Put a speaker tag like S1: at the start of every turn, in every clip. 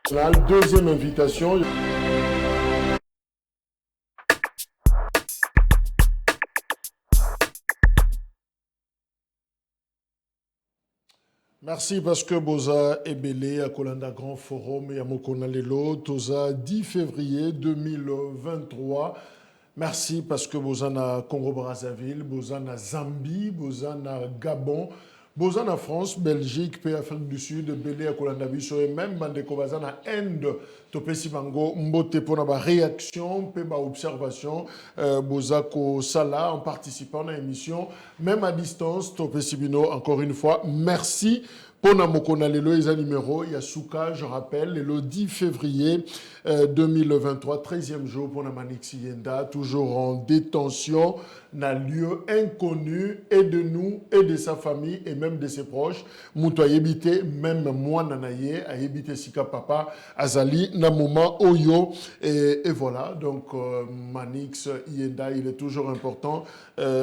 S1: Deuxième invitation. Merci parce que Boza Ebele à Kolanda Grand Forum et à Mokona Lelo, Toza 10 février 2023. Merci parce que Boza na Congo-Brazzaville, Boza na Zambie, Boza na Gabon, Boza na France, Belgique, pays Afrique du Sud, Belé à Kolanda Biso et même Bandeko Boza na Inde, Topesi Bango, Mbote pour na réaction, pe ba observation, Boza ko Sala en participant à l'émission, même à distance, Topesi Bino, encore une fois, merci. Pour Namokona Lelo, il y a numéro, il y a Souka, je rappelle, le 10 février 2023, 13e jour pour Namanix Yenda, toujours en détention, dans lieu inconnu, et de nous, et de sa famille, et même de ses proches. Mouto a yébité, même moi, Nanaye, a yébité Sika Papa, Azali, Namoma, Oyo, et voilà, donc Manix Yenda, il est toujours important,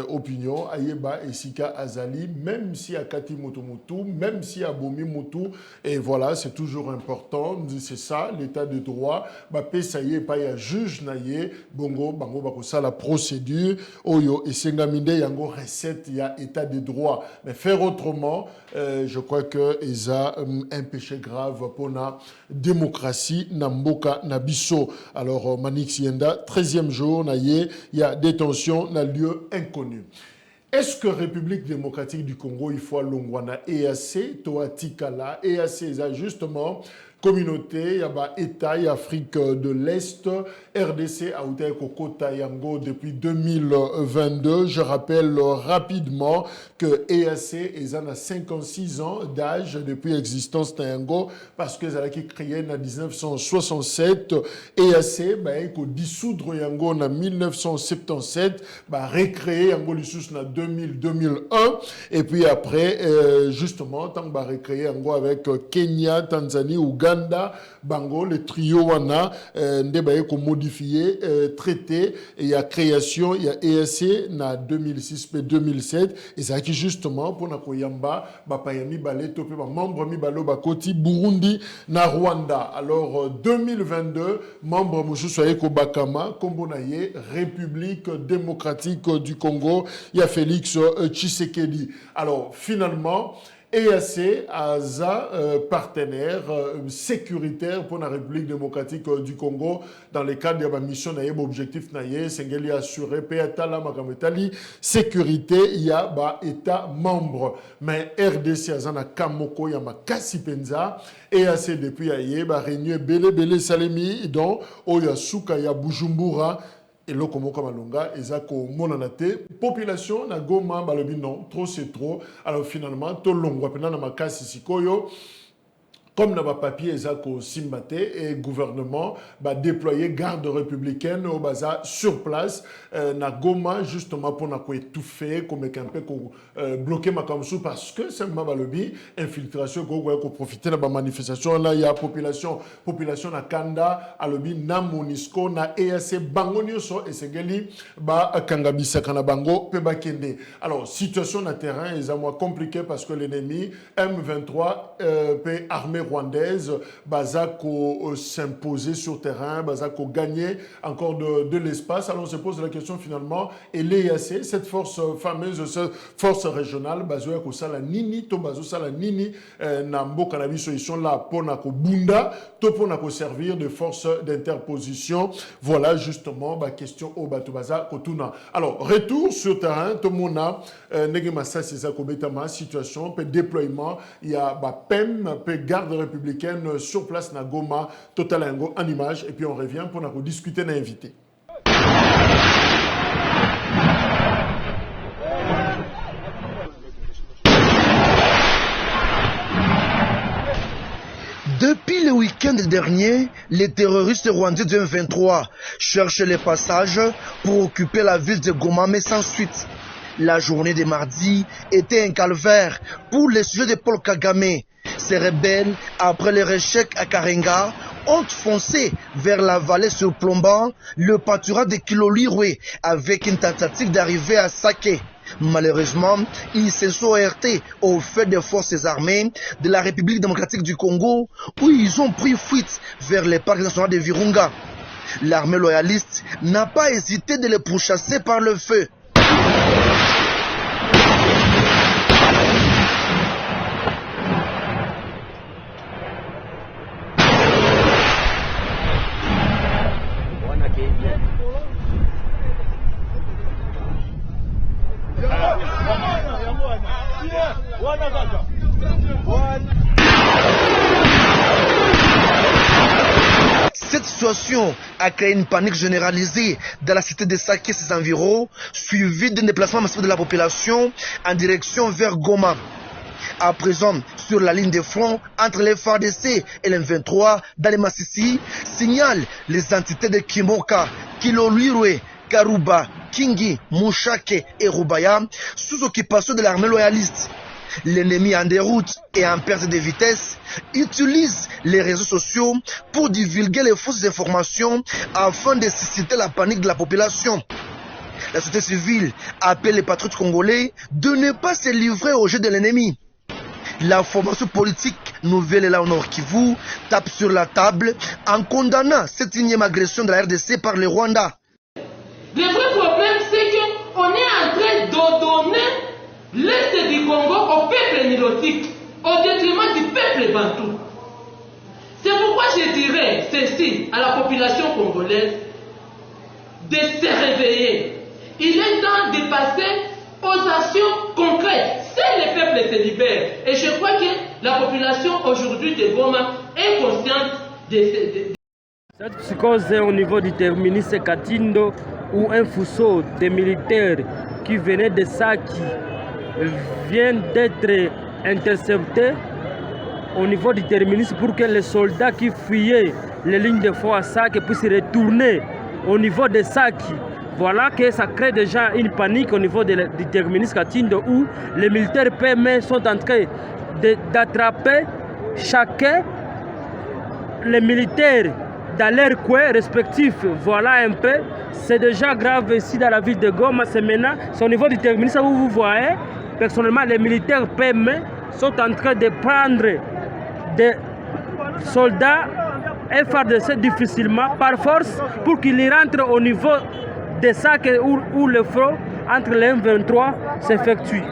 S1: opinion, Ayeba et Sika Azali, même si à Kati Motomotu, même si à Bomi Moutou, et voilà, c'est toujours important, c'est ça, l'état de droit, Bapé Saye, pas ya juge naye, Bongo, Bango, Bako, ça la procédure, Oyo, et Sengaminde, Yango, recette, il y a état de droit, mais faire autrement, je crois que ils a un péché grave pour la démocratie, Namboka, Nabiso. Alors, Manix Yenda, 13e jour, il y a détention, dans lieu inconnu. Est-ce que République démocratique du Congo, il faut Longwana, EAC, Toatikala, EAC, justement, communauté, il y a État, Afrique de l'Est, RDC, Aouté Kokota Yango depuis 2022. Je rappelle rapidement que EAC est à 56 ans d'âge depuis l'existence de Yango parce que ça a été créé en 1967. EAC, il faut dissoudre Yango en 1977, recréer Yango Lissus en 2001. Et puis après, justement, tant que recréer Yango avec Kenya, Tanzanie, Ouganda, Bango, le trio wana, ndebaye ko modifié, traité, et il y a création, il y a EAC na 2006 et 2007, et ça qui justement pour na koyamba, bapayami balé topé ba membre mi balo bakoti Burundi na Rwanda. Alors 2022, membre musu soye ko bakama, kombonaye République démocratique du Congo, il y a Félix Tshisekedi. Alors finalement, EAC a partenaire sécuritaire pour la République démocratique du Congo dans le cadre de la mission naïe objectif naïe Sengeli assuré PATALA Makametali sécurité il y a État membre mais RDC azana Kamoko ya makasi penza EAC depuis aye réunion Bele Salemi donc oya Suka ya Bujumbura. Et là, comme Malonga, Ezako Monanate, population na Goma, balobi non, trop c'est trop. Alors finalement, tout le monde, na makasi sikoyo. Comme dans le papier, Ezako Simbate et le gouvernement va déployer garde républicaine au bazar sur place, na Goma, justement pour étouffer, comme un peu bloquer Makamsou, parce que c'est un lobby, infiltration, pour profiter de la manifestation. Là, il y a population na Kanda, à lobby, na Monisco, na EAC, Bangonioso, et c'est Geli, Kangabisa, Kanabango, Pebakende. Alors, situation na terrain est moins compliquée parce que l'ennemi, M23, peut armer rwandaise, Bazako s'imposer sur terrain, Bazako gagner encore de l'espace. Alors on se pose la question finalement, et l'EAC, cette force fameuse, cette force régionale, Bazoya Sala Nini, to Bazo Sala Nini, Nambo Cannabis, ils sont là pour Nako Bunda, to pour Nako servir de force d'interposition. Voilà justement la question au Batubaza Kotuna. Alors, retour sur terrain, Tomona, Negemasa Sisako Betama, situation, pe déploiement, il y a PEM, pe garde républicaine sur place na Goma, Total en image, et puis on revient pour nous discuter et inviter.
S2: Depuis le week-end dernier, les terroristes rwandais du M23 cherchent les passages pour occuper la ville de Goma, mais sans suite. La journée de mardi était un calvaire pour les sujets de Paul Kagame. Ces rebelles, après leur échec à Karenga, ont foncé vers la vallée surplombant le pâturage de Kilolirwe avec une tentative d'arriver à Sake. Malheureusement, ils se sont heurtés au fait des forces armées de la République démocratique du Congo où ils ont pris fuite vers les parcs nationaux de Virunga. L'armée loyaliste n'a pas hésité de les pourchasser par le feu. Cette situation a créé une panique généralisée dans la cité de Sake et ses environs, suivie d'un déplacement massif de la population en direction vers Goma. À présent, sur la ligne de front entre les FARDC et les M23 dans les Massissi, signalent les entités de Kimoka, Kiloluirwe, Karuba, Kingi, Mouchake et Rubaya sous occupation de l'armée loyaliste. L'ennemi en déroute et en perte de vitesse utilise les réseaux sociaux pour divulguer les fausses informations afin de susciter la panique de la population. La société civile appelle les patriotes congolais de ne pas se livrer au jeu de l'ennemi. La formation politique nouvelle là au Nord Kivu tape sur la table en condamnant cette énième agression de la RDC par le Rwanda.
S3: Le vrai problème, c'est qu'on est en train de donner l'Est du Congo au peuple nilotique, au détriment du peuple bantou. C'est pourquoi je dirais ceci à la population congolaise de se réveiller. Il est temps de passer aux actions concrètes. Si le peuple se libère, et je crois que la population aujourd'hui de Goma est consciente de
S4: cette psychose est au niveau du terminus Katindo où un faisceau de militaires qui venaient de Saki vient d'être intercepté au niveau du terminus pour que les soldats qui fuyaient les lignes de front à Saki puissent retourner au niveau de Saki. Voilà que ça crée déjà une panique au niveau du terminus Katindo où les militaires PME sont en train d'attraper chacun les militaires dans leurs coins respectifs. Voilà un peu, c'est déjà grave ici dans la ville de Goma. C'est maintenant, c'est au niveau du terminus où vous voyez. Personnellement, les militaires PME sont en train de prendre des soldats FARDC difficilement, par force, pour qu'ils rentrent au niveau de ça où le front entre les M23 s'effectue.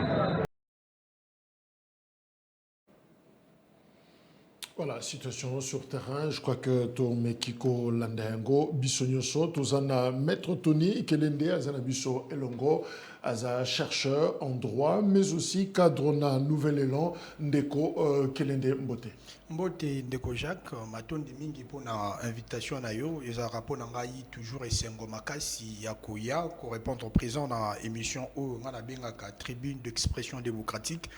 S1: Voilà, situation sur terrain. Je crois que Tomekiko Landengo, Bissonyoso, Tozana Maître Tony, Kelende, Azana Bisso Elongo, Aza chercheur en droit, mais aussi cadre na Nouvel Élan, Ndeko Kelende Mbote.
S5: Mbote Ndeko Jacques, matondi mingi pour na invitation na yo, eza rapport na ngai toujours esengo makasi ya koya ko répondre présent na émission o ngana bengaka tribune d'expression démocratique.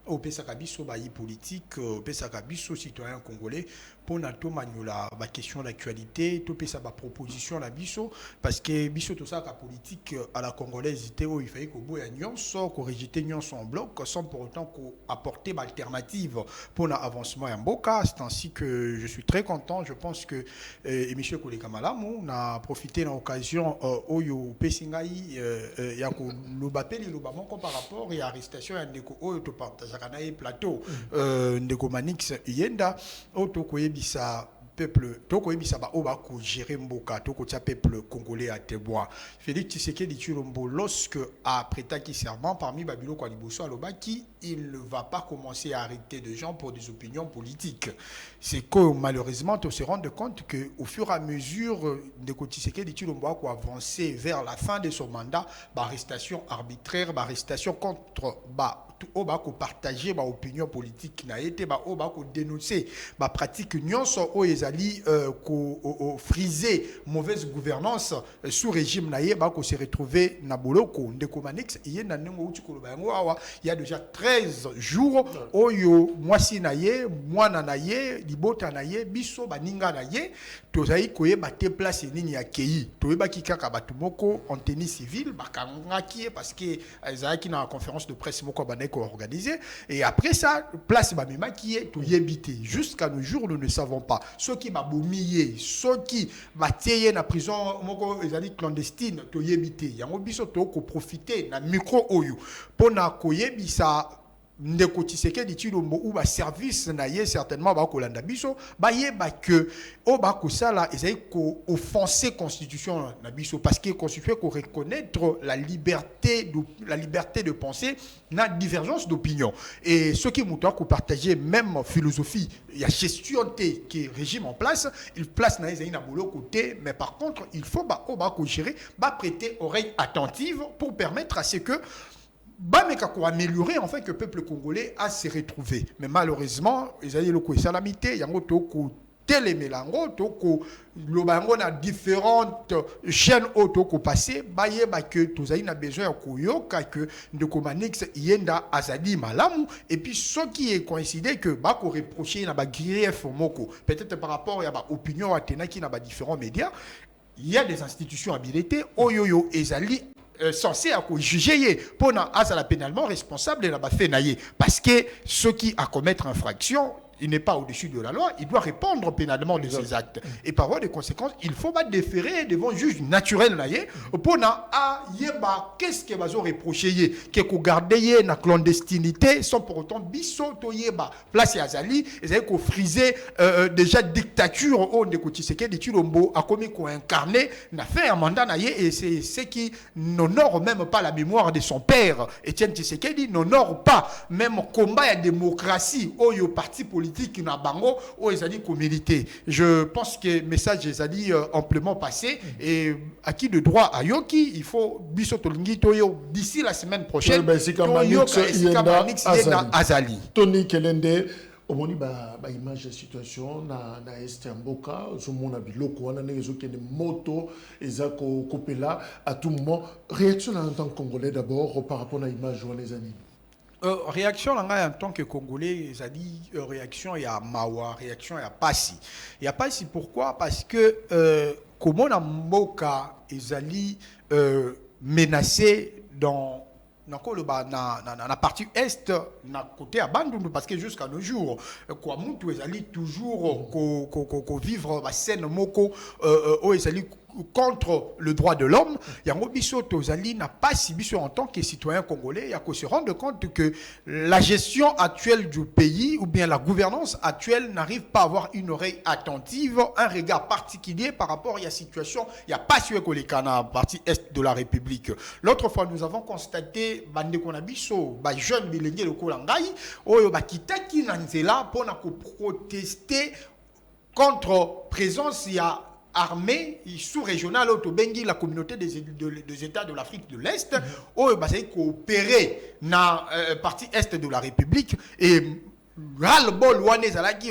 S5: Au Pesaka biso bayi politique, au Pesaka biso citoyen congolais, pour nato maniola ba question d'actualité, to pesa ba proposition la biso, parce que biso tout ça ka politique à la congolaise était où il fallait qu'on boya nyonso, qu'on rejeter nyonso en bloc, sans pour autant qu'on apporter ma alternative pour l'avancement en boka. C'est ainsi que je suis très content. Je pense que monsieur Koleka Malamu n'a profité de l'occasion oyo pesingai yako lobapeli lobamoko par rapport et arrestation ya ndeko oyo to partage plateau ndeko Manix yenda auto koyebisa peuple toko yebisa ba oba ko gérer mboka toko tia peuple congolais à tébois. Félix Tshisekedi Tshilombo lorsque a prêté serment parmi Babilo Kwaliboso Alobaki, il ne va pas commencer à arrêter de gens pour des opinions politiques. C'est que malheureusement on se rend compte que au fur et à mesure ndeko Tshisekedi Tshilombo a avancé vers la fin de son mandat, arrestation arbitraire, arrestation contre oba ko partager ba opinion politique na été ba oba ko dénoncer ba pratique nyonso o ezali ko friser mauvaise gouvernance sous régime na ye ba ko se retrouver na boloko ndeko Manix yenda nengo uti ko ba yango awa il y a déjà 13 jours oyo mwasi na ye mwana na ye libota na ye biso baninga na ye tozai koyeba te place nini ya kei toyeba kikaka bato moko en tenue civile bakangaki parce que ezaki na conférence de presse moko bana organisé. Et après ça, place Bamema qui est tout yébité. Jusqu'à nos jours, nous ne savons pas. Ceux qui m'abomillé, ceux qui m'attiennent na prison, ils ont dit clandestine, tout yébité. Il y a un biso to ko profiter na micro oyu. Pour na koyebisa ndeko Tshisekedi Tshilombo ou ba service na ye certainement ba kolanda biso ba yeba que o ba ko sala ezali ko offenser constitution na biso parce que constitution ko reconnaître la liberté de penser na divergence d'opinion et ceux qui muto ko partager même philosophie il y a gestion qui régime en place il place na ezali na bolo côté mais par contre il faut ba o ba ko gérer ba prêter oreille attentive pour permettre à ce que améliorer en fait que le peuple congolais a se retrouvé. Mais malheureusement, ils ont eu le salamité, il y a télémélango, il y a différentes chaînes auto passées, que tous avez besoin que de Komanix yenda azadi malamu et puis ce qui est coïncidé que bako reprocher na ba grief moko peut-être par rapport à ba opinion atena qui na ba différents médias, il y a des institutions habilitées oyoyo ezali censé juger pour la pénalement responsable de la bafenaye parce que ceux qui a commettre infraction il n'est pas au-dessus de la loi, il doit répondre pénalement de ses actes. Et par voie de conséquence, il faut pas déférer devant un juge naturel pour qu'est-ce que va reprocher que ko garder na clandestinité sans pour autant bisoto yeba place azali et ko friser déjà dictature au de Tshisekedi Tshilombo a commis ko incarner n'a fait un mandat et c'est ce qui n'honore même pas la mémoire de son père Étienne Tshisekedi n'honore pas même combat à démocratie au parti politique qui na bango ou ezali communauté. Je pense que le message ezali amplement passé et à qui de droit à yoki il faut biso tolingi toyo d'ici la semaine prochaine azali
S1: Tony Kelende omoni ba image de situation na este mboka zomona biloko wana nezokende moto ezako kopela à tout moment réaction en tant que congolais d'abord par rapport à image wana ezali
S5: réaction en tant que Congolais, ça dit réaction il y a Mawa, réaction il y a Passi. Il y a Passi pourquoi? Parce que comment na Mboka ezali menacé dans la partie est na côté à Bandundu parce que jusqu'à nos jours quoi mutu ezali toujours ko vivre la scène moko ezali contre le droit de l'homme, Yango Biso Tozali n'a pas si biso en tant que citoyen congolais, il y a qu'à se rendre compte que la gestion actuelle du pays ou bien la gouvernance actuelle n'arrive pas à avoir une oreille attentive, un regard particulier par rapport à la situation. Il n'y a pas sur les Kana, partie est de la République. L'autre fois, nous avons constaté bande konabiso, jeune bilingue le Kolangai, oyo bakitaki nanzela pour protester contre présence il y a armée sous-régionale autobengi la communauté des États de l'Afrique de l'Est où ils coopérer dans la partie est de la République et ras-le-bol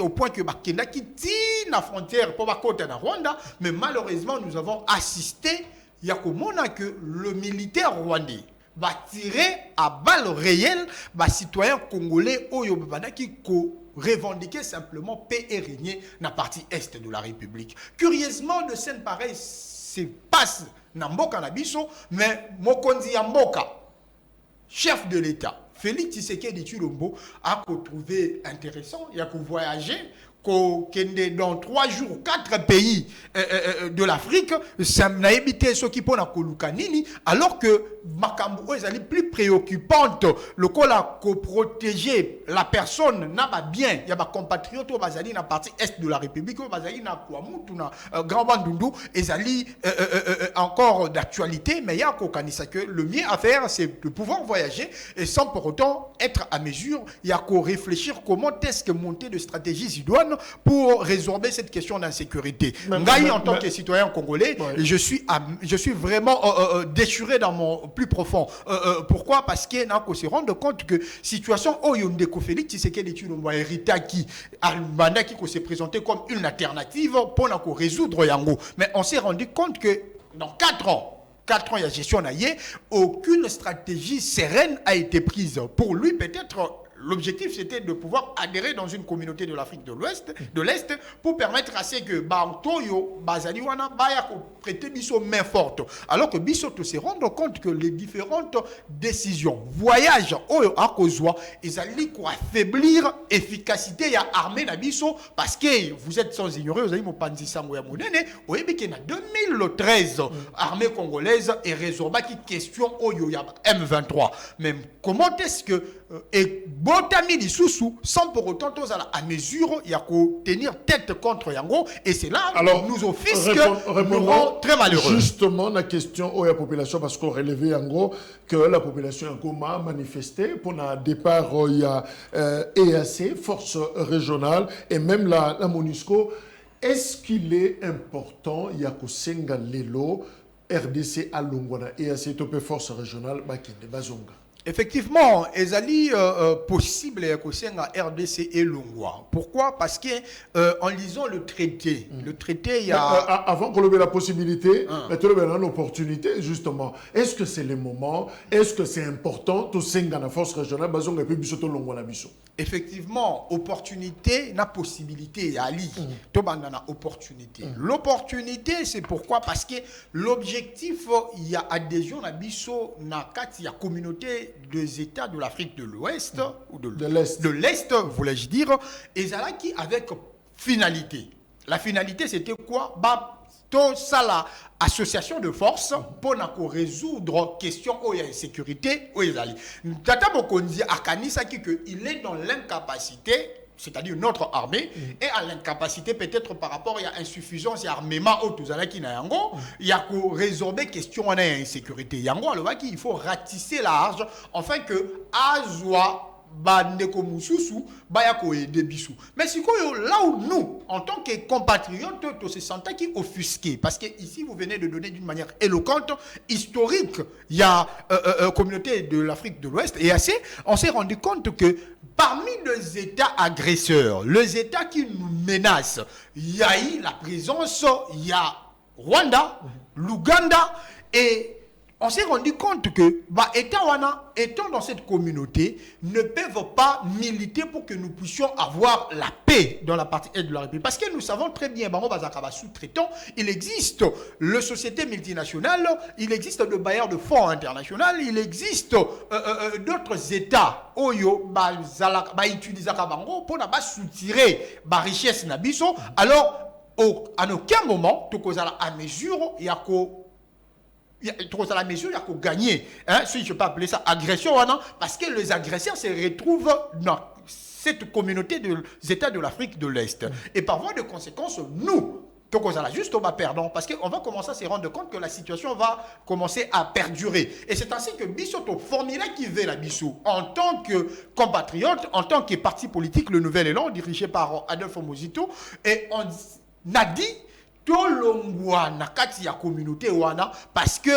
S5: au point que Bakenda qui tire la frontière pour côté na Rwanda mais malheureusement nous avons assisté il y a que le militaire rwandais va tirer à balles réelles les citoyens congolais qui revendiquer simplement paix et régner dans la partie est de la République. Curieusement, de scènes pareilles se passent dans Mboka Nabiso, mais Mokonzi Mboka, chef de l'État, Félix Tshisekedi Tshilombo, a trouvé intéressant, il a voyagé dans 3 jours, 4 pays de l'Afrique, ça n'a évité ce qui peut alors que Makambo est plus préoccupante. Le col a protéger la personne n'a pas bien. Il y a des compatriotes au Bazali dans la partie est de la République, au Bazali dans Kouamoutou, dans Grand Bandundu, et Zali encore d'actualité, mais il y a que le mieux à faire, c'est de pouvoir voyager et sans pour autant être à mesure. Il y a qu'à réfléchir comment est-ce que monter de stratégie idoine pour résorber cette question d'insécurité. Ngaï, en tant que citoyen congolais, ouais. je suis vraiment déchiré dans mon plus profond. Pourquoi? Parce que nous se rendre compte que situation où il y a Félix Tshisekedi Tshilombo hérité qui s'est présenté comme une alternative pour résoudre Yango. Mais on s'est rendu compte que dans 4 ans, il y a gestion, aucune stratégie sereine a été prise. Pour lui, peut-être l'objectif c'était de pouvoir adhérer dans une communauté de l'Afrique de l'Est, pour permettre à ce que Bantoyo, Bazaliwana, Bayako prêter biso main forte. Alors que biso se rendre compte que les différentes décisions, voyages, à Kozwa, ils allaient affaiblir l'efficacité de l'armée Nabiso, parce que vous êtes sans ignorer, vous avez mon panzi sango ya monene, vous avez que en 2013, l'armée congolaise est résorbée qui question Oyo ya M23. Même comment est-ce que et botami di sousou sans pour autant tous à mesure il y a tenir tête contre Yango, et c'est là alors nous offusque nous rend très malheureux.
S1: Justement la question à la population, parce qu'on relevait Yango que la population Yango m'a manifesté pour un départ il y a EAC, force régionale, et même la MONUSCO. Est-ce qu'il est important il y a Kosenga Lelo RDC à Longwana EAC topé force régionale Bakinde Bazonga?
S5: Effectivement, ezali possible que RDC et Longwa. Pourquoi? Parce que en lisant le traité, il y a
S1: avant qu'on ait la possibilité, mais tu as l'opportunité justement. Est-ce que c'est le moment? Est-ce que c'est important tout senga na force régionale bazonga et puis bisoto Longwa na biso?
S5: Effectivement, opportunité, na possibilité, y a ali. Tobanda na opportunité. L'opportunité, c'est pourquoi? Parce que l'objectif, il y a adhésion na biso na kati ya communauté des États de l'Afrique de l'Ouest ou de l'Est, voulais-je dire, et ça là qui avec finalité. La finalité, c'était quoi? Tout ça là, association de forces pour résoudre question où il y a insécurité, où il y a Tata Mokonzi a kanisa qui il est dans l'incapacité, c'est-à-dire notre armée, et à l'incapacité peut-être par rapport à insuffisance et armement au Touzalaki na Yango, il y a que résorber question en insécurité. Yango alors il faut ratisser la large afin que Azwa bandeko mususu bayako aider bisu. Mais si là où nous en tant que compatriotes to se sentent qui offusqués parce que ici vous venez de donner d'une manière éloquente historique il y a communauté de l'Afrique de l'Ouest et assez on s'est rendu compte que parmi les États agresseurs, les États qui nous menacent, il y a eu la présence, il y a Rwanda, l'Ouganda et on s'est rendu compte que étant dans cette communauté, ne peuvent pas militer pour que nous puissions avoir la paix dans la partie est de la République. Parce que nous savons très bien, sous-traitant, il existe les sociétés multinationales, il existe le bailleur de fonds international, il existe d'autres États Oyo utilisent pour soutirer la richesse nabiso. Alors, à aucun moment, à mesure, il y a à la mesure, il y a qu'à gagner. Si je peux appeler ça agression, parce que les agresseurs se retrouvent dans cette communauté des États de l'Afrique de l'Est. Et par voie de conséquence, nous, juste on va perdre, parce qu'on va commencer à se rendre compte que la situation va commencer à perdurer. Et c'est ainsi que Bissoto formula qui veut la Bissou, en tant que compatriote, en tant que parti politique, le Nouvel Élan, dirigé par Adolphe Mozito, et on a dit tolongwa na kati ya communauté wana parce que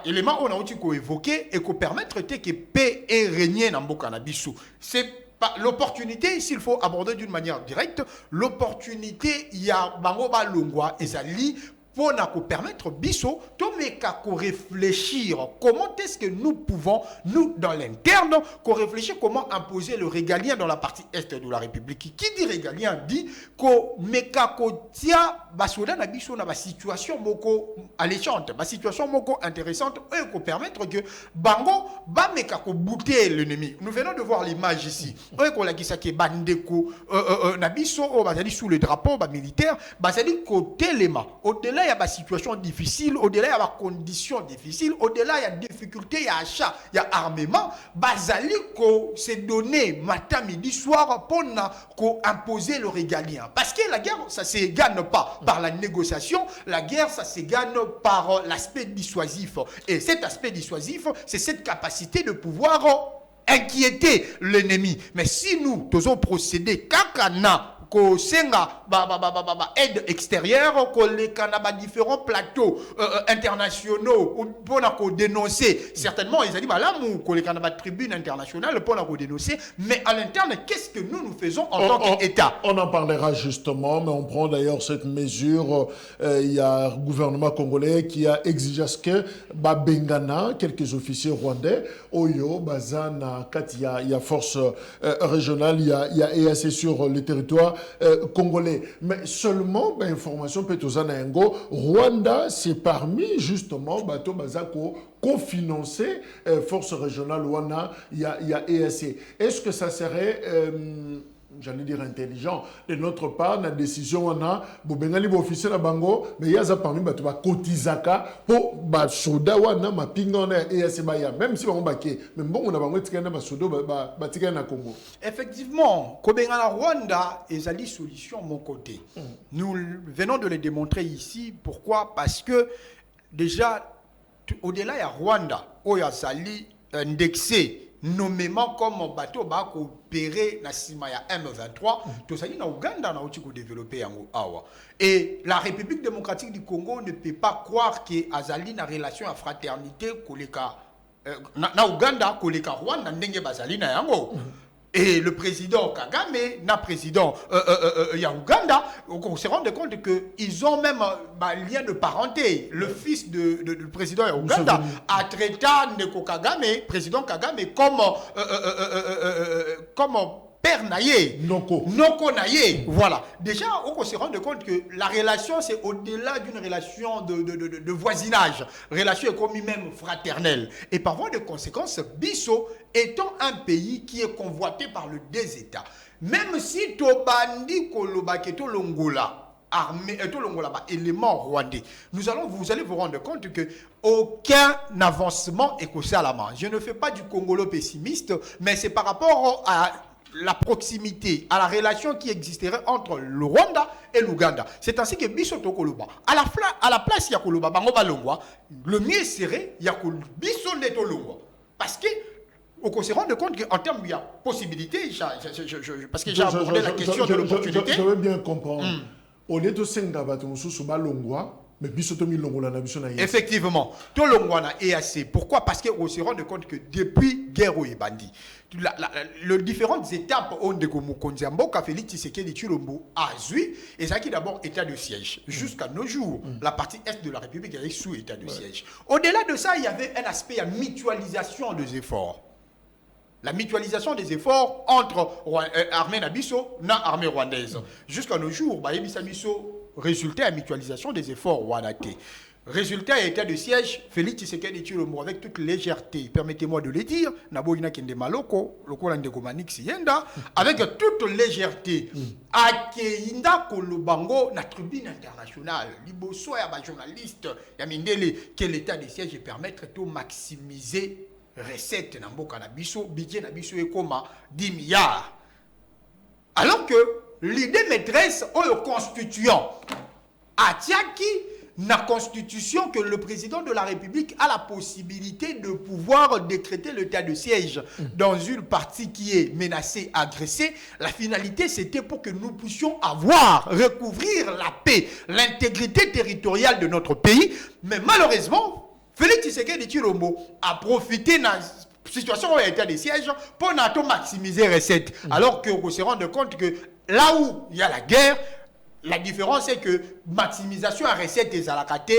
S5: élément on a aussi évoqué et qu'on permettre que paix et régner dans mboka na biso. C'est pas l'opportunité, s'il faut aborder d'une manière directe, l'opportunité il y a bango ba longwa ezali pour nous permettre biso to réfléchir comment est-ce que nous pouvons nous dans l'interne qu'on réfléchir comment imposer le régalien dans la partie est de la République. Qui dit régalien dit ko meka ko tia basoda na biso na ba situation moko alléchante, ba situation moko intéressante et qu'on permettre que bango ba meka ko bouter l'ennemi. Nous venons de voir l'image ici. Et qu'on la kisaki bandeko na biso o bazali sous le drapeau ba militaire, bazali côté lema. Au-delà il y a des situations difficiles, au-delà il y a des conditions difficiles, au-delà il y a des difficultés, il y a achat, il y a armement, bazali ko se donner matin, midi, soir pour imposer le régalien. Parce que la guerre, ça ne se gagne pas par la négociation, la guerre, ça se gagne par l'aspect dissuasif. Et cet aspect dissuasif, c'est cette capacité de pouvoir inquiéter l'ennemi. Mais si nous devons procéder kakana ko senga aide extérieure ko les différents plateaux internationaux pour dénoncer certainement ils ont dit là ko les tribune internationale pour dénoncer, mais à l'interne qu'est-ce que nous faisons en tant qu'État?
S1: On en parlera justement, mais on prend d'ailleurs cette mesure. Il y a un gouvernement congolais qui a exigé ce que Bengana, quelques officiers rwandais, Oyo, Bazana, il y a force régionale, il y a EAC sur le territoire congolais. Mais seulement, information Petozana-Ngo, Rwanda, c'est parmi justement Bato Bazako co-financé force régionale Rwanda, il y a EAC. Est-ce que ça serait j'allais dire intelligent de notre part la décision on a bobengali officier la bango mais yaza parmi batu ba kotizaka pour ba soda wana mapinga na EAC baya même si on baké même bon on a bango tikana ba soda ba tikana na Congo.
S5: Effectivement kobengana Rwanda ezali solution mon côté. Nous venons de le démontrer ici. Pourquoi? Parce que déjà au-delà il y a Rwanda où il y a Zali indexé nommément comme bateau va coopérer na sima ya M23 tout ça na Ouganda na outi ko développer yango awa et la République démocratique du Congo ne peut pas croire que azali na relation à fraternité koleka na Ouganda koleka Rwanda ndenge bazali na yango. Et le président Kagame, na président ya Ouganda, on se rend compte qu'ils ont même un lien de parenté. Le fils du président ya Ouganda a traité Neko Kagame, président Kagame, comme père naïe. Noko naïe. Voilà. Déjà, on se rend compte que la relation, c'est au-delà d'une relation de voisinage. Relation comme même fraternelle. Et par voie de conséquence, Bisso étant un pays qui est convoité par le deux États, même si Tobandi Kolobaketo Longola, armée, élément rwandais, vous allez vous rendre compte que aucun avancement est causé à la main. Je ne fais pas du Congolo pessimiste, mais c'est par rapport à la proximité, à la relation qui existerait entre le Rwanda et l'Ouganda. C'est ainsi que Bisoto Koloba, à la place ya Koloba Bangoba Longwa, le mieux serait ya Biso Neto Longwa. Parce que on se rend compte qu'en termes de possibilité, parce que j'ai abordé la question de l'opportunité.
S1: Je veux bien comprendre. Au lieu de Senga Suba Longwa, mais Bisotomi Longola na Biso na EAC.
S5: Effectivement, tout Longwa na EAC. Pourquoi? Parce qu'on se rend compte que depuis guerre et bandi, les différentes étapes ont de Mukonzambo, Félix Tshisekedi Tshilombo a zui, et ça qui d'abord état de siège. Jusqu'à nos jours, la partie est de la République est sous état de siège. Au-delà de ça, il y avait un aspect à mutualisation des efforts. La mutualisation des efforts entre armée Nabiso et armée rwandaise. Jusqu'à nos jours, résultat à mutualisation des efforts rwandais. Résultat état de siège, Félix Tshisekedi Tshilombo avec toute légèreté, permettez-moi de le dire, avec toute légèreté, Akeinda Kolobango na tribune internationale, liboso ya ba journaliste, ya mindele que l'état de siège permettre de maximiser recette na mboka na biso, budget na biso e koma 10 milliards. Alors que l'idée maîtresse au constituant atiaki na constitution que le président de la République a la possibilité de pouvoir décréter l'état de siège dans une partie qui est menacée, agressée. La finalité, c'était pour que nous puissions recouvrir la paix, l'intégrité territoriale de notre pays. Mais malheureusement, Félix Tshisekedi Tshilombo a profité de la situation où il y a état de siège pour maximiser les recettes. Alors qu'on se rend compte que là où il y a la guerre, la différence est que maximisation à recette des alakaté,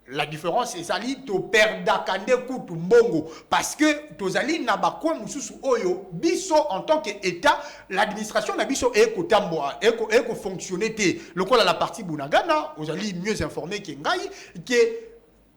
S5: la différence est sali to perdakande kutu mbongo parce que tozali na bakwa mususu oyo biso en tant qu'État l'administration na biso ekotamboa eko fonctionner té lokola la partie bunagana ozali mieux informé que ngai que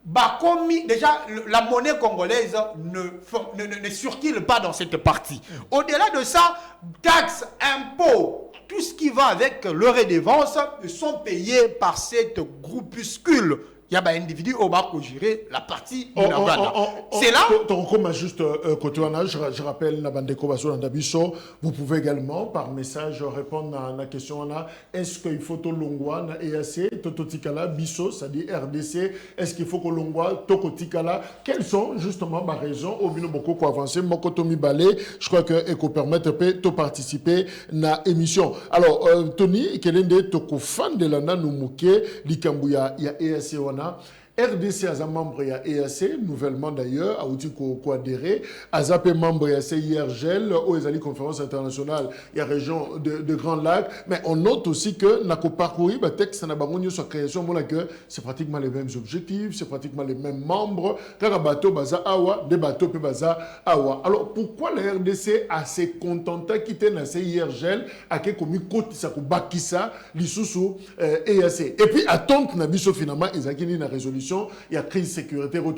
S5: bakomi déjà la monnaie congolaise ne circule pas dans cette partie. Au-delà de ça, taxes, impôts, tout ce qui va avec le redevance sont payés par cette groupuscule. Il y a des individus au bas pour gérer la partie Bunagana. C'est là.
S1: Comme juste côté je rappelle Nabandeko Baso Nandabiso, vous pouvez également par message répondre à la question est-ce qu'il faut au Longwa na EAC RDC, Tototikala, Bisso, c'est-à-dire RDC, est-ce qu'il faut que l'on voit Tokotikala? Quelles sont justement ma raison au bino beaucoup pour avancer, Moko Tomi Balé, je crois que Eko permettre de participer na émission. Alors, Tony, quel est le Toko fan de l'ana nous mouké, l'Ikambuya, il y a EAC wana. RDC a membre ya EAC, nouvellement d'ailleurs, a outil ko adhéré, a zappé membre ya CIRGEL, au Ezali Conférence Internationale, il y a région de Grand Lac, mais on note aussi que Nako parcouru, bah, texte na bangonio sur création, bon là que c'est pratiquement les mêmes objectifs, c'est pratiquement les mêmes membres, quand un bateau baza awa, des bateaux peut baza awa. Alors pourquoi la RDC a se contenté quitter na CIRGEL, a que commis côte sa ko bakisa, l'issoussou EAC. Et puis attente na biso finalement, Ezakini na résolution. Il y a crise sécurité pour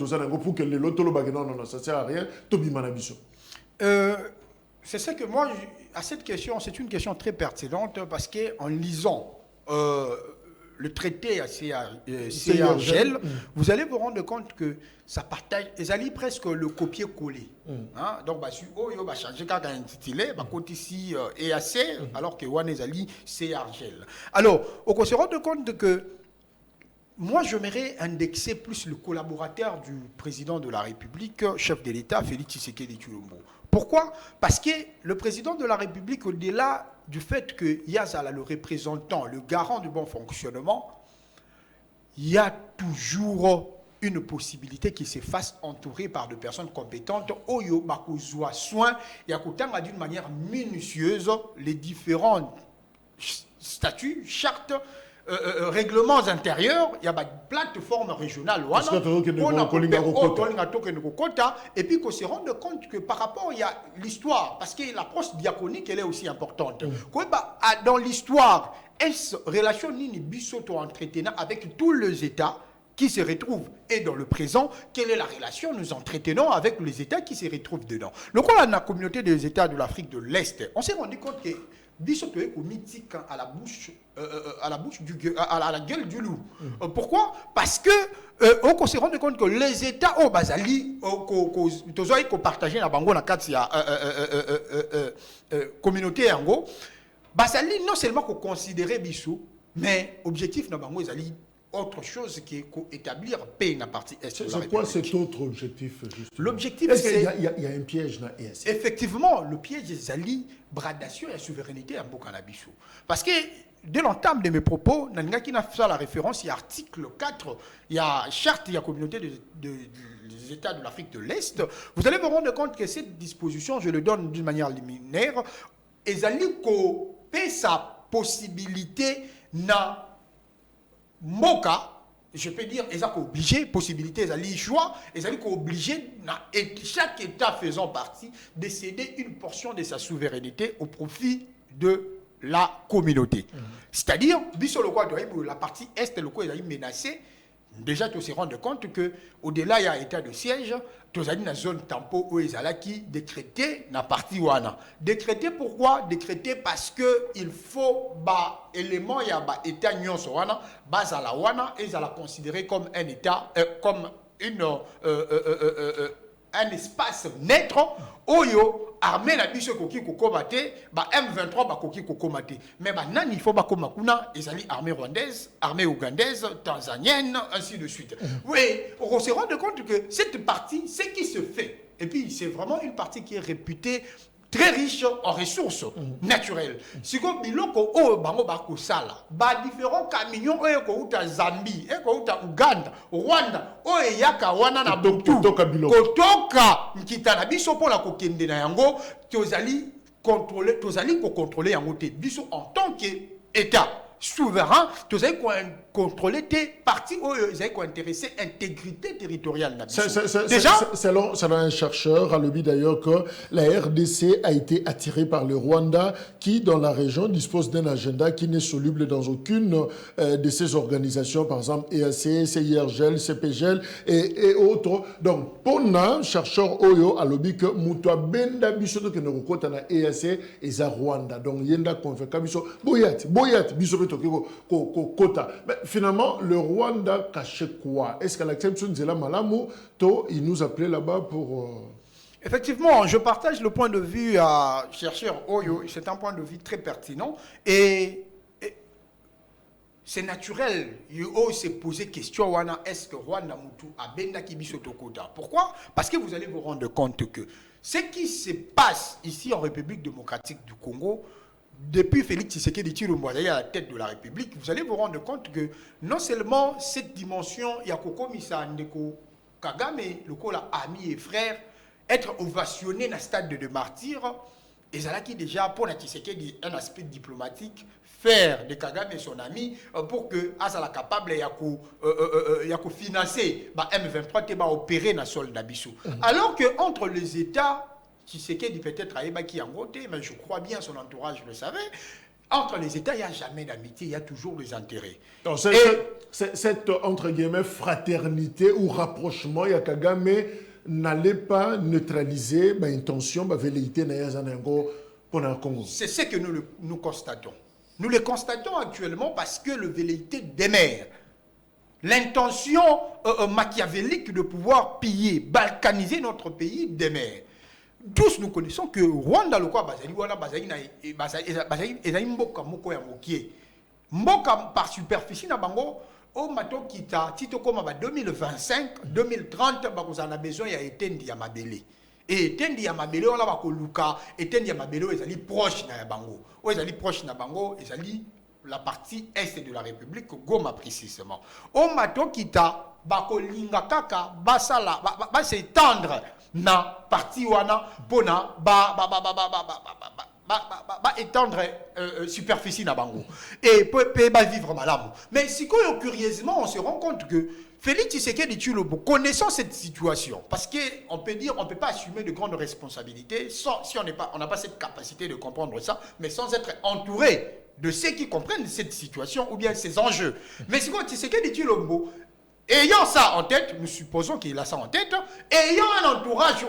S1: que les lotos non, ça sert à rien.
S5: C'est ça que moi, à cette question, c'est une question très pertinente parce qu'en lisant le traité à CIRGEL, vous allez vous rendre compte que ça partage, ils allaient presque le copier-coller. Hein? Donc, il va changer quand il intitulé, côté ici EAC, alors que Wan Ezali CIRGEL. Alors, on se rend compte que moi, j'aimerais indexer plus le collaborateur du président de la République, chef de l'État, Félix Tshisekedi Tshilombo. Pourquoi? Parce que le président de la République, au-delà du fait que Yazala, le représentant, le garant du bon fonctionnement, il y a toujours une possibilité qu'il se fasse entourer par des personnes compétentes. Oyo bakozwa soin et à côté d'une manière minutieuse les différents statuts, chartes, règlements intérieurs, il y a une plateforme régionale. Et puis qu'on se rende compte que par rapport à l'histoire, parce que l'approche diachronique, elle est aussi importante. Dans l'histoire, est-ce relation ni bisoto entretenant avec tous les États qui se retrouvent, et dans le présent, quelle est la relation nous entretenons avec les États qui se retrouvent dedans. Le rôle de la communauté des États de l'Afrique de l'Est, on s'est rendu compte que bisoto est mythique à la bouche à la gueule du loup. Pourquoi? Parce que on s'est rendu compte que les États au Bazali qu'on partageait la bango na katia communauté ango Bazali non seulement qu'on considérait biso, mais objectif na bango ezali autre chose qui est établir paix dans la partie est.
S1: C'est quoi cet autre objectif?
S5: L'objectif,
S1: c'est... Il y a un piège dans l'EAC.
S5: Effectivement, le piège est Zali, bradation et la souveraineté en Bokanabichou. Parce que, dès l'entame de mes propos, dans la référence, il y a article 4, il y a charte, il y a communauté des États de l'Afrique de l'Est. Vous allez vous rendre compte que cette disposition, je le donne d'une manière liminaire, et Zali paie sa possibilité na Moka, je peux dire, ils sont obligés, possibilité, ils ont choix, ils sont obligés, chaque État faisant partie, de céder une portion de sa souveraineté au profit de la communauté. C'est-à-dire, la partie Est, le quoi, ils ont menacé. Déjà, tu te rends compte qu'au-delà, il y a un état de siège, tu as une zone tampon où ils ont décrété la partie Wana. Décrété pourquoi? Décrété parce qu'il faut élément, il y a un état nyons Wana, base à la Wana, et ils ont considéré comme un état, comme un espace neutre, Oyo, armée la biche koki kokomate, M23 koki kokomate. Mais nan il faut komakuna, ils allaient armée rwandaise, armée ougandaise, tanzanienne, ainsi de suite. Oui, on se rend compte que cette partie, ce qui se fait, et puis c'est vraiment une partie qui est réputée très riche en ressources naturelles. Si vous avez différents camions, Zambie, Ouganda, Rwanda, Yaka, Wana, Nabutu, Kotoka, Mkitanabiso pour la kokende na yango, tozali contrôler yango te biso en tant qu'État souverain, tu as contrôler tes parties où ils ont intéressé l'intégrité territoriale.
S1: Déjà, selon un chercheur, a le dit d'ailleurs que la RDC a été attirée par le Rwanda, qui dans la région dispose d'un agenda qui n'est soluble dans aucune de ces organisations, par exemple EAC, CIRGEL, CPGEL et autres. Donc, pour un chercheur Oyo a le dit que Moutoua Benda Bisoto que nous rencontrons na EAC et za Rwanda. Donc, Yenda Konfeka Biso, Boyat, Bisoto Kota. Mais finalement, le Rwanda cachait quoi? Est-ce qu'à l'exception de Zela Malamu, il nous appelait là-bas pour...
S5: Effectivement, je partage le point de vue à chercheur Oyo. C'est un point de vue très pertinent. Et c'est naturel. Il s'est posé question, est-ce que Rwanda Moutou a benda kibiso tokota? Pourquoi? Parce que vous allez vous rendre compte que ce qui se passe ici en République démocratique du Congo, depuis Félix Tshisekedi Tshilombo à la tête de la République, vous allez vous rendre compte que non seulement cette dimension, il y a Kokomisa Ndeko Kagame, le cola ami et frère, être ovationné dans le stade de martyr, et ça qui déjà pour Tshisekedi un aspect diplomatique, faire de Kagame son ami pour que Azala capable de financer M23 te opérer dans le sol d'Abissou. Alors que entre les États, Tshisekedi peut-être à qui en côté, mais je crois bien son entourage le savait. Entre les États, il n'y a jamais d'amitié, il y a toujours des intérêts.
S1: Donc, cette entre guillemets fraternité ou rapprochement, il y a Kagame n'allait pas neutraliser l'intention, la velléité pour le Congo.
S5: C'est ce que nous constatons. Nous le constatons actuellement parce que le velléité demeure. L'intention machiavélique de pouvoir piller, balkaniser notre pays demeure. Tous nous connaissons que Rwanda, le quoi, Mboka par superficie, au matin qui t'a, tito comme 2025, 2030, on a besoin d'Etendi Yamabele. Et Etendi Yamabele, on a Luka, Etendi Yamabele, ils sont proches de Bango. Ils sont proches de Bango, ils sont la partie est de la République, Goma précisément. Au matin qui t'a, Bakolinga Kaka, Basala, va s'étendre na partie wana pona étendre superficie na bango et peut vivre malamu. Mais si curieusement on se rend compte que Félix Tshisekedi Tshilombo, connaissant cette situation, parce qu'on peut dire on ne peut pas assumer de grandes responsabilités si on n'a pas cette capacité de comprendre ça, mais sans être entouré de ceux qui comprennent cette situation ou bien ces enjeux. Mais si Tshisekedi Tshilombo, ayant ça en tête, nous supposons qu'il a ça en tête, ayant un entourage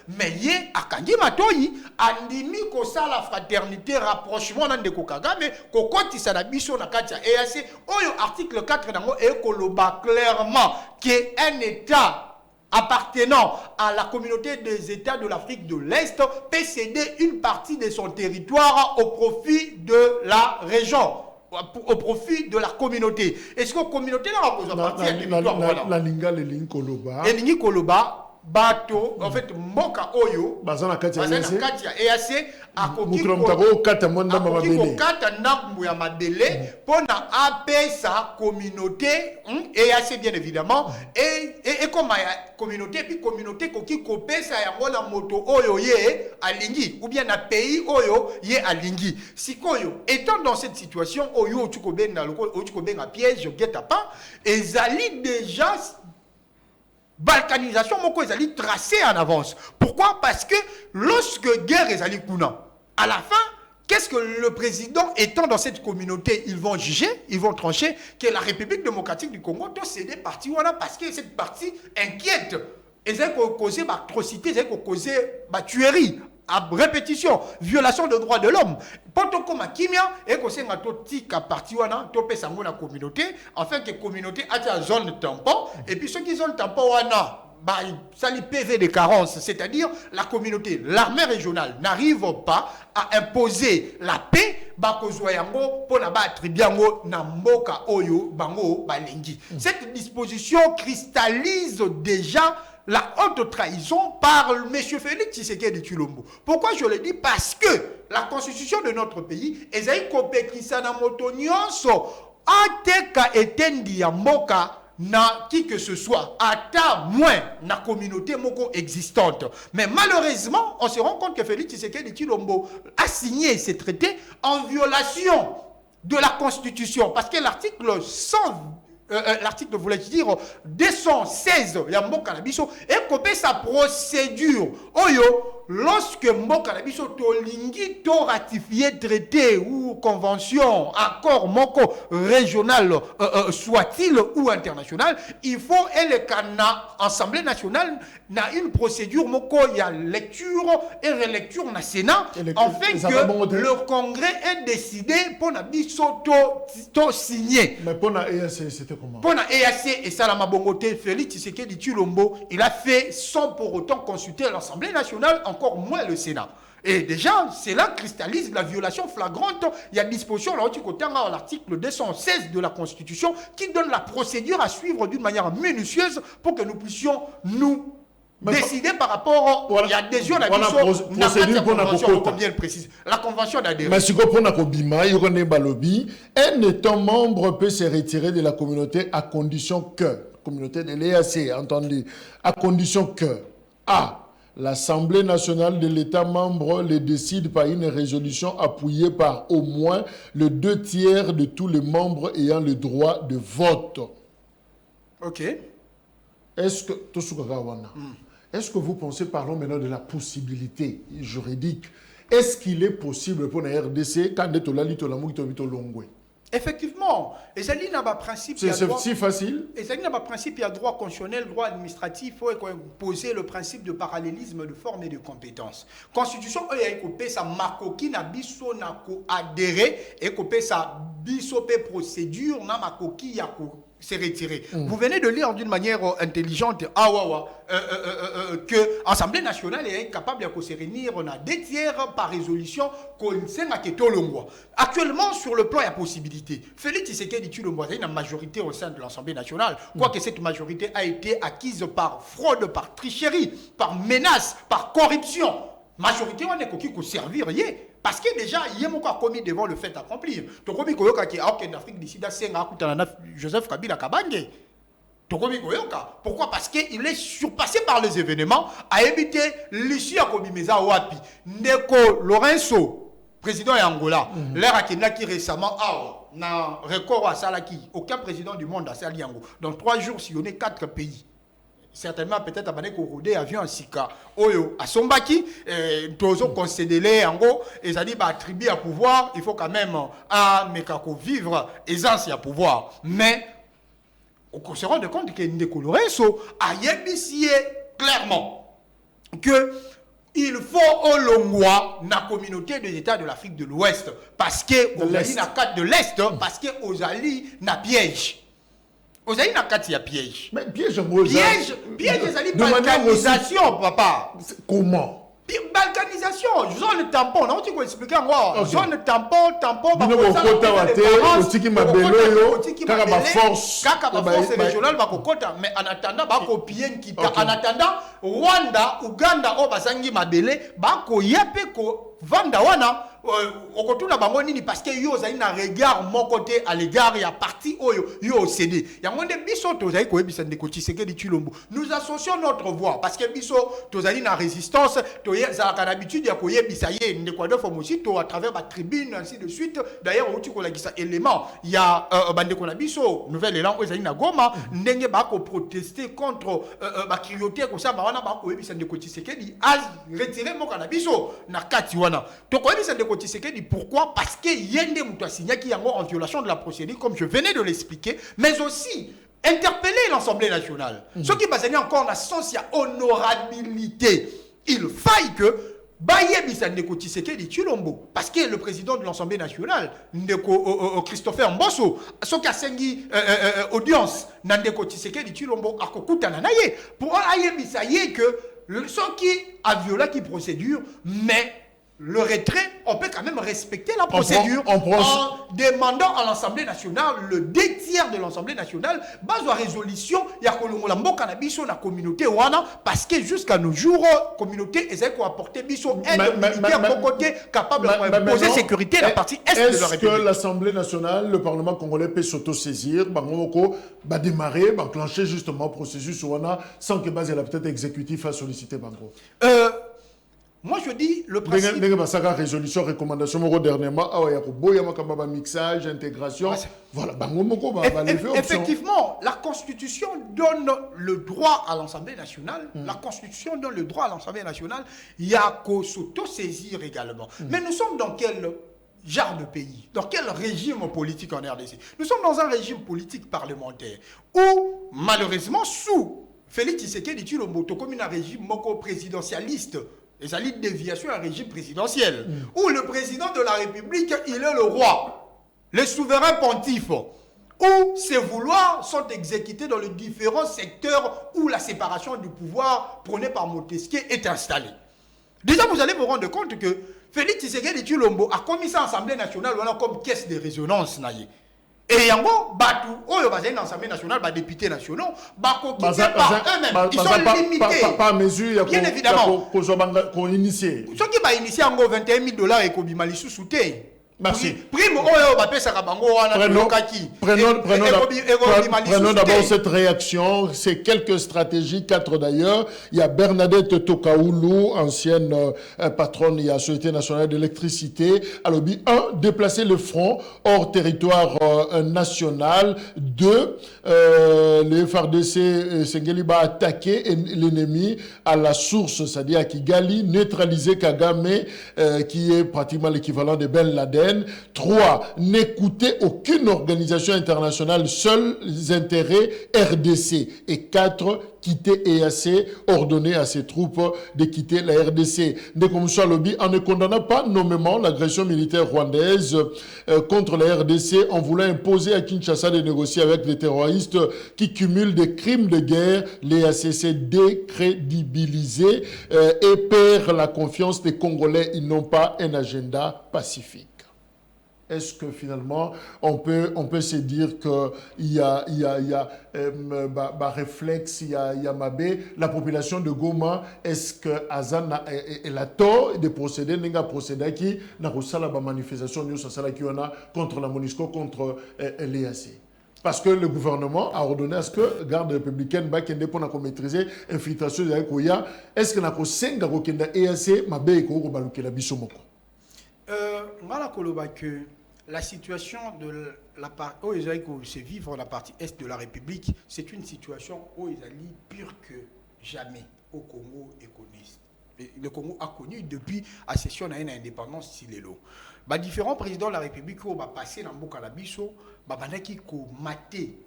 S5: mais il y a Akangi Matoyi, andimi kosa la fraternité, rapprochement dans Ndeko Kagame, kokoti sanabiso na katia EAC, oyo article 4 nango et koloba clairement qu'un État appartenant à la communauté des États de l'Afrique de l'Est peut céder une partie de son territoire au profit de la région, au profit de la communauté. Est-ce que la communauté n'a pas besoin de
S1: la linga le ling koloba
S5: et lingi koloba bato en fait mboka oyo
S1: bazana katia
S5: EAC akoki
S1: kata monda mabele
S5: kata nakumbu ya mabele pona apesa communauté EAC bien évidemment et comme communauté puis communauté koki kopesa yango na moto oyo ye alingi ou bien na pays oyo ye alingi sikoyo étant dans cette situation oyo tukobenga piège guet-apens ezali déjà balkanisation moko ezali tracée en avance. Pourquoi? Parce que lorsque guerre ezali kuna, à la fin, qu'est-ce que le président étant dans cette communauté, ils vont juger, ils vont trancher que la République démocratique du Congo doit céder partie voilà parce que cette partie inquiète. Ils ont causé atrocité, ils ont causé tuerie à répétition, violation de droits de l'homme. Poto comme kimia et que c'est un tika parti wana to pesa ngona communauté afin que communauté a une zone tampon et puis ceux qui ont le tampon wana ça les PV de carence, c'est-à-dire la communauté, l'armée régionale n'arrive pas à imposer la paix pour la battre biango na mboka oyo bango balengi. Cette disposition cristallise déjà la haute trahison par M. Félix Tshisekedi Tshilombo. Pourquoi je le dis? Parce que la constitution de notre pays est une compétition na motonionso ateka etendi ya mboka na qui que ce soit, à moins na communauté moko existante. Mais malheureusement, on se rend compte que Félix Tshisekedi Tshilombo a signé ces traités en violation de la Constitution. Parce que l'article 100, l'article voulait dire 216 ya mboka na biso et copé sa procédure oyo lorsque mboka na biso tolingi to ratifier traité ou convention accord moko régional soit-il ou international, il faut elle kana assemblée nationale na une procédure moko ya lecture et relecture na Sénat afin que le Congrès ait décidé pour na biso to signer.
S1: Mais pour na EAC c'était comment?
S5: Pour na EAC et ça la mabongoté Félix Tshisekedi Tshilombo, il a fait sans pour autant consulter l'Assemblée nationale, encore moins le Sénat. Et déjà, cela cristallise la violation flagrante. Il y a disposition là, à l'article 216 de la Constitution qui donne la procédure à suivre d'une manière minutieuse pour que nous puissions nous décider par rapport à l'adhésion à la
S1: procédure pour la
S5: combien elle précise. La convention d'adhésion.
S1: Mais si on un État membre peut se retirer de la communauté à condition que, communauté de l'EAC, entendu, à condition que, A, l'Assemblée nationale de l'État membre le décide par une résolution appuyée par au moins le 2/3 de tous les membres ayant le droit de vote.
S5: Ok.
S1: Est-ce que vous pensez, parlons maintenant de la possibilité juridique, est-ce qu'il est possible pour la RDC quand
S5: effectivement, et ça dit dans le principe,
S1: c'est si facile.
S5: Et ça dit dans le principe, il y a droit constitutionnel, droit administratif, il faut poser le principe de parallélisme de forme et de compétence. Constitution, il y a coupé sa makoki na biso na ko adhérer et coupé sa biso procédure na makoki ya ko s'est retiré. Vous venez de lire d'une manière intelligente que l'Assemblée nationale est capable de se réunir on a 2/3 par résolution actuellement sur le plan il y a possibilité. Félix Tshisekedi Tshilombo a une majorité au sein de l'Assemblée nationale, quoique cette majorité a été acquise par fraude, par tricherie, par menace, par corruption. Majorité on est qui servir parce que déjà il a commis devant le fait accompli. To komi koyoka ki en Afrique d'ici da senga kutana Joseph Kabila Kabange. To komi koyoka. Pourquoi? Parce que il est surpassé par les événements, a évité l'issue à Kobimeza Wapi. Ndeko Lorenzo, président d'Angola, l'air à qui récemment na record à Salaki, aucun président du monde a Saliango. Dans 3 jours sillonné 4 pays. Certainement peut-être à Korodé avion en Sika Oyo à Sombaki tozo concédé en gros et ça dit bah attribuer à pouvoir il faut quand même à Mekako vivre aisance à pouvoir mais on se rend compte que Ndeko Lorenzo a yébisié clairement que il faut au Longwa na communauté des États de l'Afrique de l'Ouest parce que aux Ali na carte de l'Est parce que aux Ali na piège. Vous avez une carte, il y a piège.
S1: Mais piège,
S5: c'est la balkanisation, papa.
S1: Comment?
S5: Balkanisation, zone tampon, non, tu peux expliquer moi. Zone tampon, force régionale, mais en attendant, en attendant, Rwanda, Uganda, Obasangi Mabele, Bako Yapeko, Vanda Wana. Parce que yo a un regard mon côté à l'égard et à partie yo cédé. Il y a un de biso tozai ko ebisa de Tshisekedi Tshilombo. Nous associons notre voix parce que biso tozali na résistance, toya za l'habitude ya ko yebisa ye ndekwa forme aussi to à travers ma tribune ainsi de suite. D'ailleurs on ko la gisa élément, il y a bande ko na biso nouvelle élan ozali na Goma ndenge ba ko protester contre ba crioter ko ça ba wana ba ko ebisa de Tshisekedi a retirer mon canabiso na kati wana. To ko ebisa de Tshisekedi, pourquoi? Parce que Yende Moutasigna qui est en violation de la procédure, comme je venais de l'expliquer, mais aussi interpeller l'Assemblée nationale. Ce qui basé encore dans sens à honorabilité. Il faille que Baye Bisa Ndeko Tshisekedi Tshilombo, parce que le président de l'Assemblée nationale, Ndeko Christopher Mbosso, ce qui a sengi audience, Ndeko Tshisekedi Tshilombo, a kokuta nanaye, pour Aye Bisa que ce qui a violé la procédure, mais le retrait, on peut quand même respecter la procédure en demandant à l'Assemblée nationale, le 2/3 de l'Assemblée nationale, base de résolution, il y a la communauté parce que jusqu'à nos jours, la communauté essaie d'apporter aide militaire pour côté capable de poser sécurité la partie est de la République.
S1: Est-ce que l'Assemblée nationale, le Parlement congolais peut s'auto-saisir, va démarrer, va enclencher justement le processus sans que base la peut-être exécutif a sollicité Bango?
S5: Moi, je dis le principe...
S1: résolution, recommandation, dernièrement, mixage, intégration. Voilà,
S5: effectivement, la Constitution donne le droit à l'Assemblée nationale. La Constitution donne le droit à l'Assemblée nationale. Il y a qu'à s'auto-saisir également. Mais nous sommes dans quel genre de pays? Dans quel régime politique en RDC? Nous sommes dans un régime politique parlementaire où, malheureusement, sous Félix Tshisekedi Tshilombo, comme un régime présidentialiste, et ça lit déviation à un régime présidentiel, où le président de la République, il est le roi, le souverain pontife, où ses vouloirs sont exécutés dans les différents secteurs où la séparation du pouvoir prônée par Montesquieu est installée. Déjà, vous allez vous rendre compte que Félix Tshisekedi Tshilombo a commis ça à l'Assemblée nationale voilà, comme caisse de résonance. Et yango, Batu, Oyo Bazen, l'Assemblée nationale, les députés nationaux, par eux-mêmes. Ils sont limités.
S1: Pas mesure,
S5: bien évidemment.
S1: Qu'on initie.
S5: Ceux qui ont initié en $21 000 et qui ont mis sous
S1: Merci. Prenons d'abord cette réaction. C'est quelques stratégies, 4 d'ailleurs. Il y a Bernadette Tokaoulou, ancienne patronne de la Société nationale d'électricité. Alors, 1, déplacer le front hors territoire national. 2, le FRDC Sengeliba attaquer l'ennemi à la source, c'est-à-dire à Kigali, neutraliser Kagame, qui est pratiquement l'équivalent de Ben Laden. 3. N'écouter aucune organisation internationale, seuls intérêts RDC. Et 4. Quitter EAC, ordonner à ses troupes de quitter la RDC. En ne condamnant pas nommément l'agression militaire rwandaise contre la RDC, en voulant imposer à Kinshasa de négocier avec les terroristes qui cumulent des crimes de guerre, l'EAC s'est décrédibilisé et perd la confiance des Congolais. Ils n'ont pas un agenda pacifique. Est-ce que finalement, on peut se dire qu'il y a réflexe, il y a Mabé, la population de Goma, est-ce que Azan a tort de procéder, n'a procédé qui n'a pas la manifestation contre la MONUSCO, contre l'EAC? Parce que le gouvernement a ordonné à ce que la garde républicaine pour maîtriser l'infiltration de l'Ekoya. Est-ce que n'a pas senga rokenda EAC Mabé et Koro baluke la bisomoko?
S5: La situation de la partie où ils se vivre la partie est de la République, c'est une situation où ils allaient pire que jamais au Congo et le Congo a connu depuis la cession de l'indépendance Silelo. Différents présidents de la République ont passé dans Boka Labiso, bandaki ko maté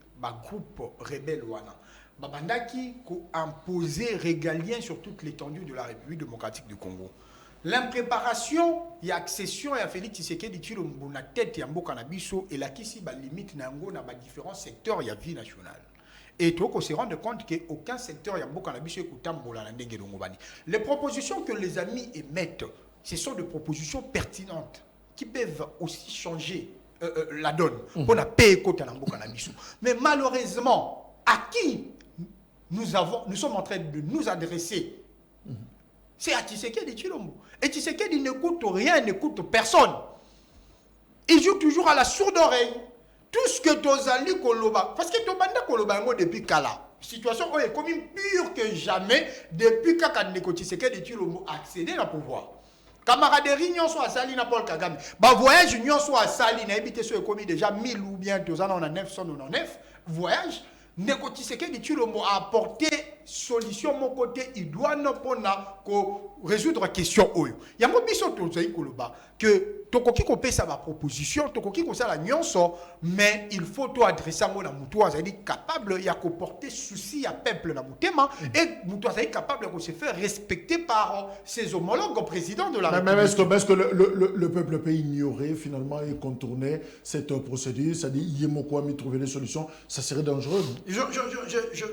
S5: groupe rebelle wana. Bandaki ko imposer régalien sur toute l'étendue de la République démocratique du Congo. L'impréparation, il y a accession et Félix Tshisekedi Tshilombo na tête ya mboka na biso et la kisi ba limite na ngo na ba différents secteurs ya vie nationale. Et donc on se rend compte qu'aucun secteur ya mboka na biso ekutambola na ndenge longobani. Les propositions que les amis émettent, ce sont des propositions pertinentes qui peuvent aussi changer la donne pour la paix côté na mboka na biso. Mais malheureusement, à qui nous sommes en train de nous adresser? C'est à Tshisekedi Tshilombo. Et Tshisekedi n'écoute rien, n'écoute personne. Il joue toujours à la sourde oreille. Tout ce que Tozali Koloba, parce que Tobanda Koloba depuis Kala, situation est comme pire que jamais depuis que Tshisekedi Tshilombo a accédé au pouvoir. Camaraderie, nous sommes à Sali, Paul Kagame. Voyage, nous sommes à Sali, nous habité sur commis déjà 1000 ou bien 999 voyages. Neko Tshisekedi Tshilombo a apporté solution mon côté il doit non pona ko résoudre question oyo ya mo biso tozai koloba que tokoki ko pesa ba proposition tokoki ko sala nyonso mais il faut to adresser ngo na mutu azali capable ya ko porter souci ya peuple na mutema et mutu azali capable de se faire respecter par ses homologues présidents de la République.
S1: Mais est-ce que le peuple peut ignorer finalement et contourner cette procédure, c'est-à-dire Yemoko a trouver les solutions, ça serait dangereux?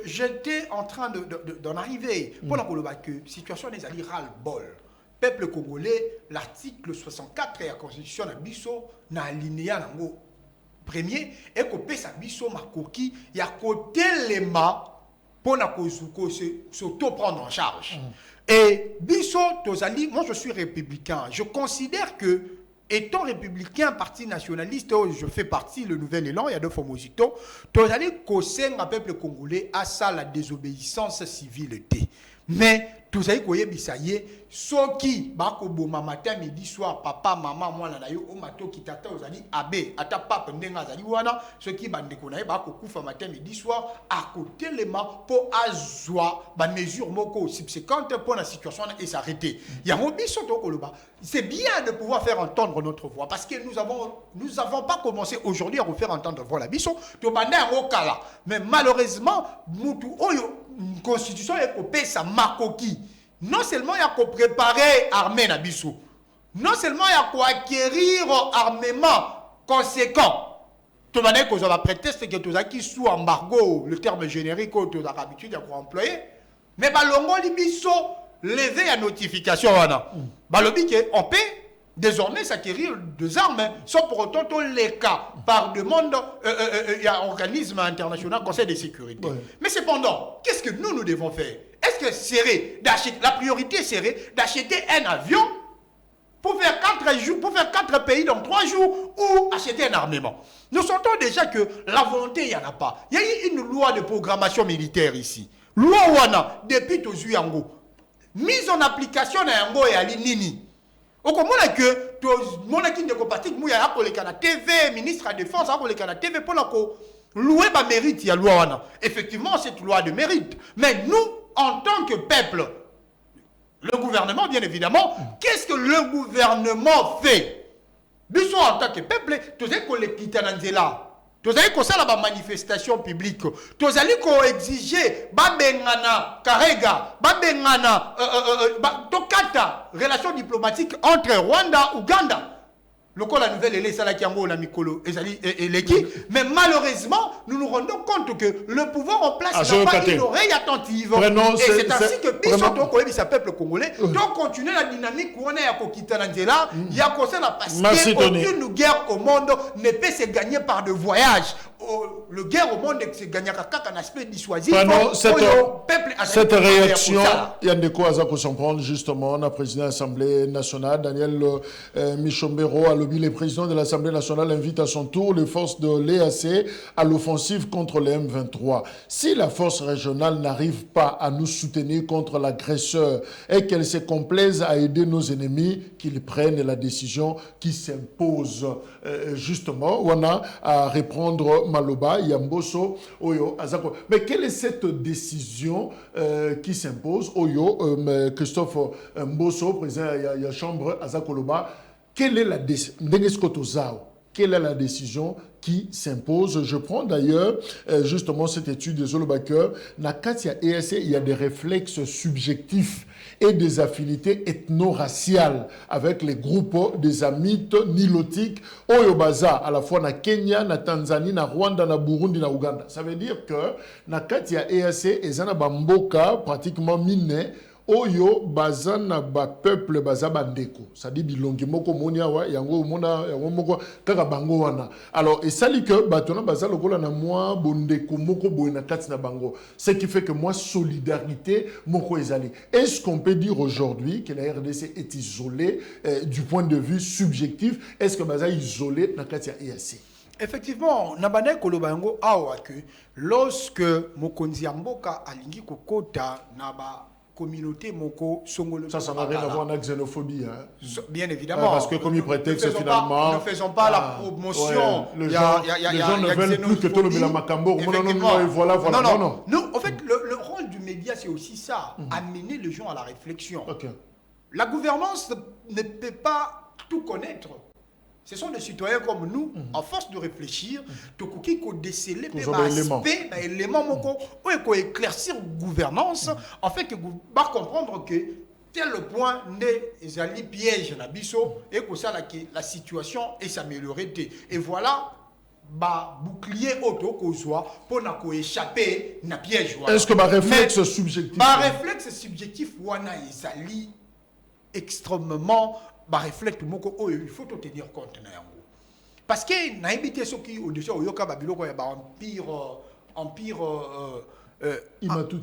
S5: J'étais en train d'en arriver. Pour la situation des alliés ras-le-bol. Peuple congolais, l'article 64 de la Constitution de Bisso n'a alinéa nango premier et que pesa Bisso makoki ya côté les ma pour na kozuko s'auto prendre en charge. Et Bisso tozali, moi je suis républicain. Je considère que étant républicain, parti nationaliste, je fais partie, le Nouvel Élan, il y a deux Fomosito, tous allez causer un peuple congolais à ça la désobéissance civile. Mais tous allez koye bisaye, ceux qui, bako boma matin, midi, soir, papa, maman, moi, la nayo, o mato, qui tata, aux allez, abe, ata papa, ndenga, zali, wana, ceux qui bande konaye, bako koufa matin, midi, soir, à côté les mains, pour azwa, ba mesure moko, subséquente, pour la situation et s'arrêter. Il y a un biso koloba. C'est bien de pouvoir faire entendre notre voix, parce que nous avons pas commencé aujourd'hui à refaire entendre voix la biso, to bande un okala. Mais malheureusement, mutu, oyo, une constitution est copée sa makoki. Non seulement il y a qu'à préparer l'armée na biso, non seulement il y a qu'à acquérir armement conséquent. Tu vas dire que vous avez prétexte que tu as qui sous embargo, le terme générique que tu as l'habitude de employer. Mais balongo li biso lever la notification. Balobi on peut désormais s'acquérir des armes sans pour autant tous les cas par demande il y a un organisme international, Conseil de sécurité. Ouais. Mais cependant, qu'est-ce que nous devons faire? Est-ce que la priorité serait d'acheter un avion pour faire 4 jours, pour faire 4 pays dans 3 jours, ou acheter un armement? Nous sentons déjà que la volonté, il n'y en a pas. Il y a eu une loi de programmation militaire ici. Loi Wana, depuis Tozu Yango. Mise en application à Yango et à l'Inini. Au moment que mon équipe de copatique, il y a la TV, ministre de la Défense, il y a la TV pour la louer ma mérite, il y a loi Wana. Effectivement, c'est une loi de mérite. Mais nous, en tant que peuple, le gouvernement, bien évidemment, qu'est-ce que le gouvernement fait? Nous sommes en tant que peuple, tous les collectivités là. Tous les manifestation publique. Tous les exiger babengana karega, babengana tokata relation diplomatique entre Rwanda et Ouganda. Le la nouvelle est ça qui na mikolo et l'équipe, mais malheureusement nous nous rendons compte que le pouvoir en place n'a pas une oreille attentive. Et c'est ainsi que le peuple congolais doit continuer la dynamique où on est à Kokitalandela, il y a parce qu'aucune guerre au monde ne peut se gagner par de voyages. Le guerre au monde se gagne un aspect dissuasif.
S1: Cette réaction, il y a de quoi à comprendre justement. Le président de l'Assemblée nationale, Daniel Michombero, le président de l'Assemblée nationale invite à son tour les forces de l'EAC à l'offensive contre les M23. Si la force régionale n'arrive pas à nous soutenir contre l'agresseur et qu'elle se complaise à aider nos ennemis, qu'ils prennent la décision qui s'impose. Justement, on a à reprendre Maloba, Yamboso, Oyo, Azako. Mais quelle est cette décision qui s'impose? Oyo, Christophe Mboso, président de la Chambre, Azakoloba. Quelle est la décision? Quelle est la décision qui s'impose? Je prends d'ailleurs justement cette étude de Zolobaker. Nakatia ESC, il y a des réflexes subjectifs et des affinités ethno-raciales avec les groupes des amites nilotiques Oyobaza, à la fois na Kenya, na Tanzanie, na Rwanda, na Burundi, na Ouganda. Ça veut dire que Nakatia ESC et Zana Bamboka pratiquement miné Oyo bazana ba peuple bazaba ndeko ça dit bilongi moko monia wa yango mona yango moko kaka bango wana alors et ça dit que batona bazala lokola na moi bondeko moko boina kati na bango ce qui fait que moi solidarité moko ezali. Est-ce qu'on peut dire aujourd'hui que la RDC est isolée du point de vue subjectif? Est-ce que bazala isolé na kati ya EAC?
S5: Effectivement, nabane kolobango awa que lorsque mokonzi mboka alingi kokota naba communauté moko songolo.
S1: Ça n'a rien à voir avec la xénophobie. Hein.
S5: Bien évidemment.
S1: Parce que comme il prétexte finalement...
S5: Ne faisons pas la promotion.
S1: Ouais, les gens ne veulent plus que tout le monde Macambo. Non.
S5: Nous, en fait, le rôle du média, c'est aussi ça. Amener les gens à la réflexion. Okay. La gouvernance ne peut pas tout connaître. Ce sont des citoyens comme nous, en force de réfléchir, de qui qu'on déceler des éléments pour éclaircir gouvernance, en fait que vous va comprendre que tel point n'est un piège na biso et que ça la situation est s'améliorer et voilà bouclier auto qu'on soit pour na ko échapper na piège.
S1: Est-ce que ma réflexe subjectif?
S5: Ma réflexe subjectif wana ezali extrêmement reflète moko oyo il faut tenir compte na yango parce que na habité ce qui au-dessus oyoka babiloko ya empire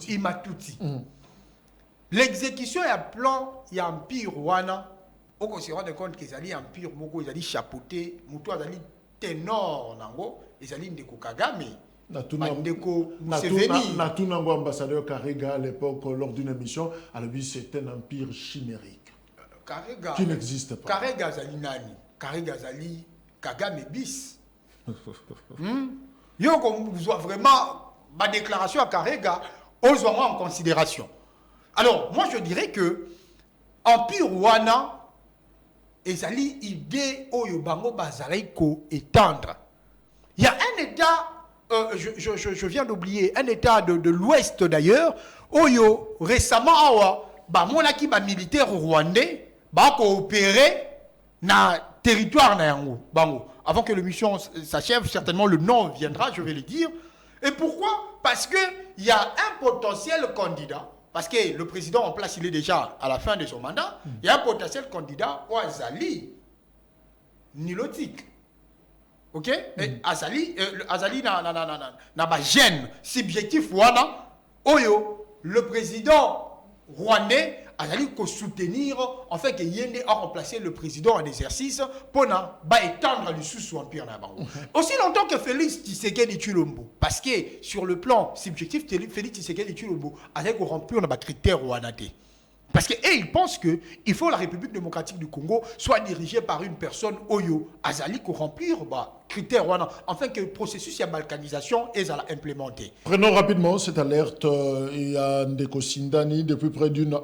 S5: Imatuti. L'exécution ya plan ya empire wana oko se rendre compte que ezali empire moko ezali chapeauté muto azali ténor nango ezali ndeko Kagame
S1: ndeko Museveni Natunango ambassadeur Karega à l'époque lors d'une émission à lui c'est un empire chimérique qui n'existe pas.
S5: Karega Zali nani? Karega Zali Kagame bis. Yo comme vous voyez vraiment ma déclaration à Karega, on se en considération. Alors, moi je dirais que Empire Wana ezali idée oyo bango bazali ko étendre. Il y a un état je viens d'oublier un état de l'ouest d'ailleurs oyo récemment awa ba monaki ba militaire rwandais va coopérer dans le territoire bango. Avant que l'émission s'achève, certainement le nom viendra, je vais le dire. Et pourquoi? Parce qu'il y a un potentiel candidat parce que le président en place, il est déjà à la fin de son mandat, il y a un potentiel candidat au Azali nilotique. Ok? Azali n'a pas gêne subjectif wana oyo le président rwandais Azali ko soutenir en fait que Yende a remplacé le président en exercice pour étendre le sous-empire na bango. Aussi longtemps que Félix Tshisekedi Tshilombo, parce que sur le plan subjectif Félix Tshisekedi Tshilombo Azali ko remplir na critères rwandais. Parce qu'ils pensent qu'il faut que la République démocratique du Congo soit dirigée par une personne Oyo, Azali, qui remplir critères, afin que le processus de balkanisation est implémenté.
S1: Prenons rapidement cette alerte. Il y a Ndeko Sindani, depuis près d'une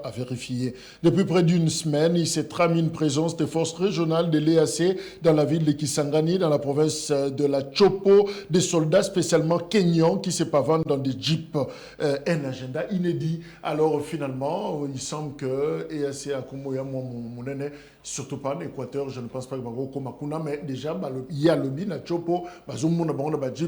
S1: semaine, il s'est tramé une présence des forces régionales de l'EAC dans la ville de Kisangani, dans la province de la Chopo, des soldats spécialement kenyans qui se pavanent dans des jeeps. Un agenda inédit. Alors finalement, il semble que EAC a surtout pas en Équateur, je ne pense pas que Maroko Makuna, mais déjà, il y a le bin à Chopo,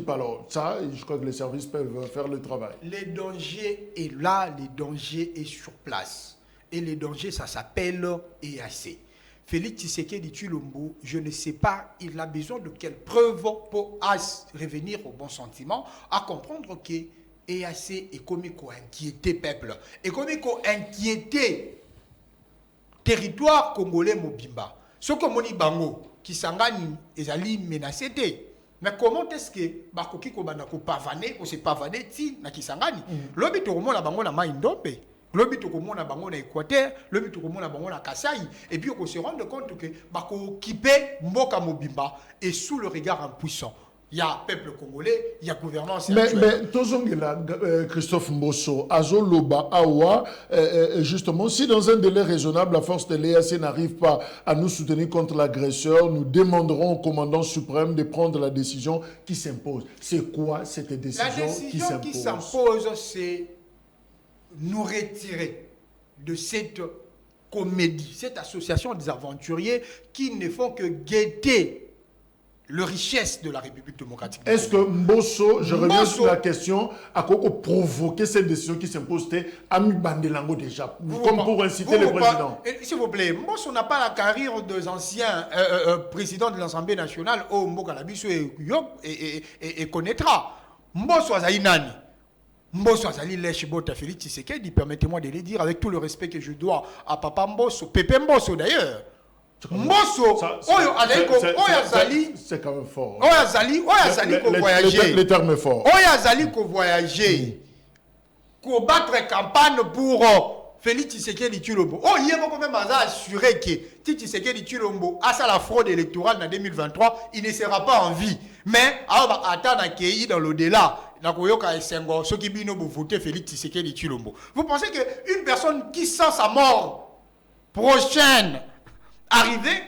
S1: alors ça, je crois que les services peuvent faire le travail.
S5: Le danger est là, le danger est sur place. Et le danger, ça s'appelle EAC. Félix Tshisekedi Tshilombo, je ne sais pas, il a besoin de quelles preuves pour revenir au bon sentiment, à comprendre que EAC est comme inquiété peuple, et comme inquiété territoire congolais mobimba. Ce que moni bango qui sangani ezali menacé. Mais comment est-ce que bakoki ko bana ko pavaner, ko se pavaner ti na Kisangani? Lobi to komona bango na Mai-Ndombe, lobi to komona bango na Équateur, lobi to komona bango na Kasai, et puis on se rend compte que bako kipe mboka mobimba et sous le regard impuissant. Il y a peuple congolais, il y a gouvernance.
S1: Mais Christophe Mbosso, Azoloba, Awa, justement, si dans un délai raisonnable, la force de l'EAC n'arrive pas à nous soutenir contre l'agresseur, nous demanderons au commandant suprême de prendre la décision qui s'impose. C'est quoi cette décision qui s'impose?
S5: La décision qui s'impose, c'est nous retirer de cette comédie, cette association des aventuriers qui ne font que guetter la richesse de la République démocratique.
S1: Est-ce que Mbosso, je reviens sur la question, a provoqué cette décision qui s'impose à Bandelango déjà, comme pour inciter le président?
S5: S'il vous plaît, Mbosso n'a pas la carrière des anciens présidents de l'Assemblée nationale, et connaîtra. Mbosso Azali Nani. Mbosso Azali Lèche-Bota Félix Tshisekedi, permettez-moi de le dire avec tout le respect que je dois à Papa Mbosso, Pépé Mbosso d'ailleurs. Mbosso,
S1: c'est quand même fort.
S5: Oyazali ko voyager.
S1: Le terme est fort.
S5: Oyazali ko voyager. Ko battre campagne pour Félix Tshisekedi Tshilombo. Oh, il y a quand même assuré que Tshisekedi Tshilombo a la fraude électorale en 2023, il ne sera pas en vie. Mais attendre qu'il dans l'au-delà. Ceux qui bino pour voter Félix Tshisekedi Tshilombo. Vous pensez qu'une personne qui sent sa mort prochaine arriver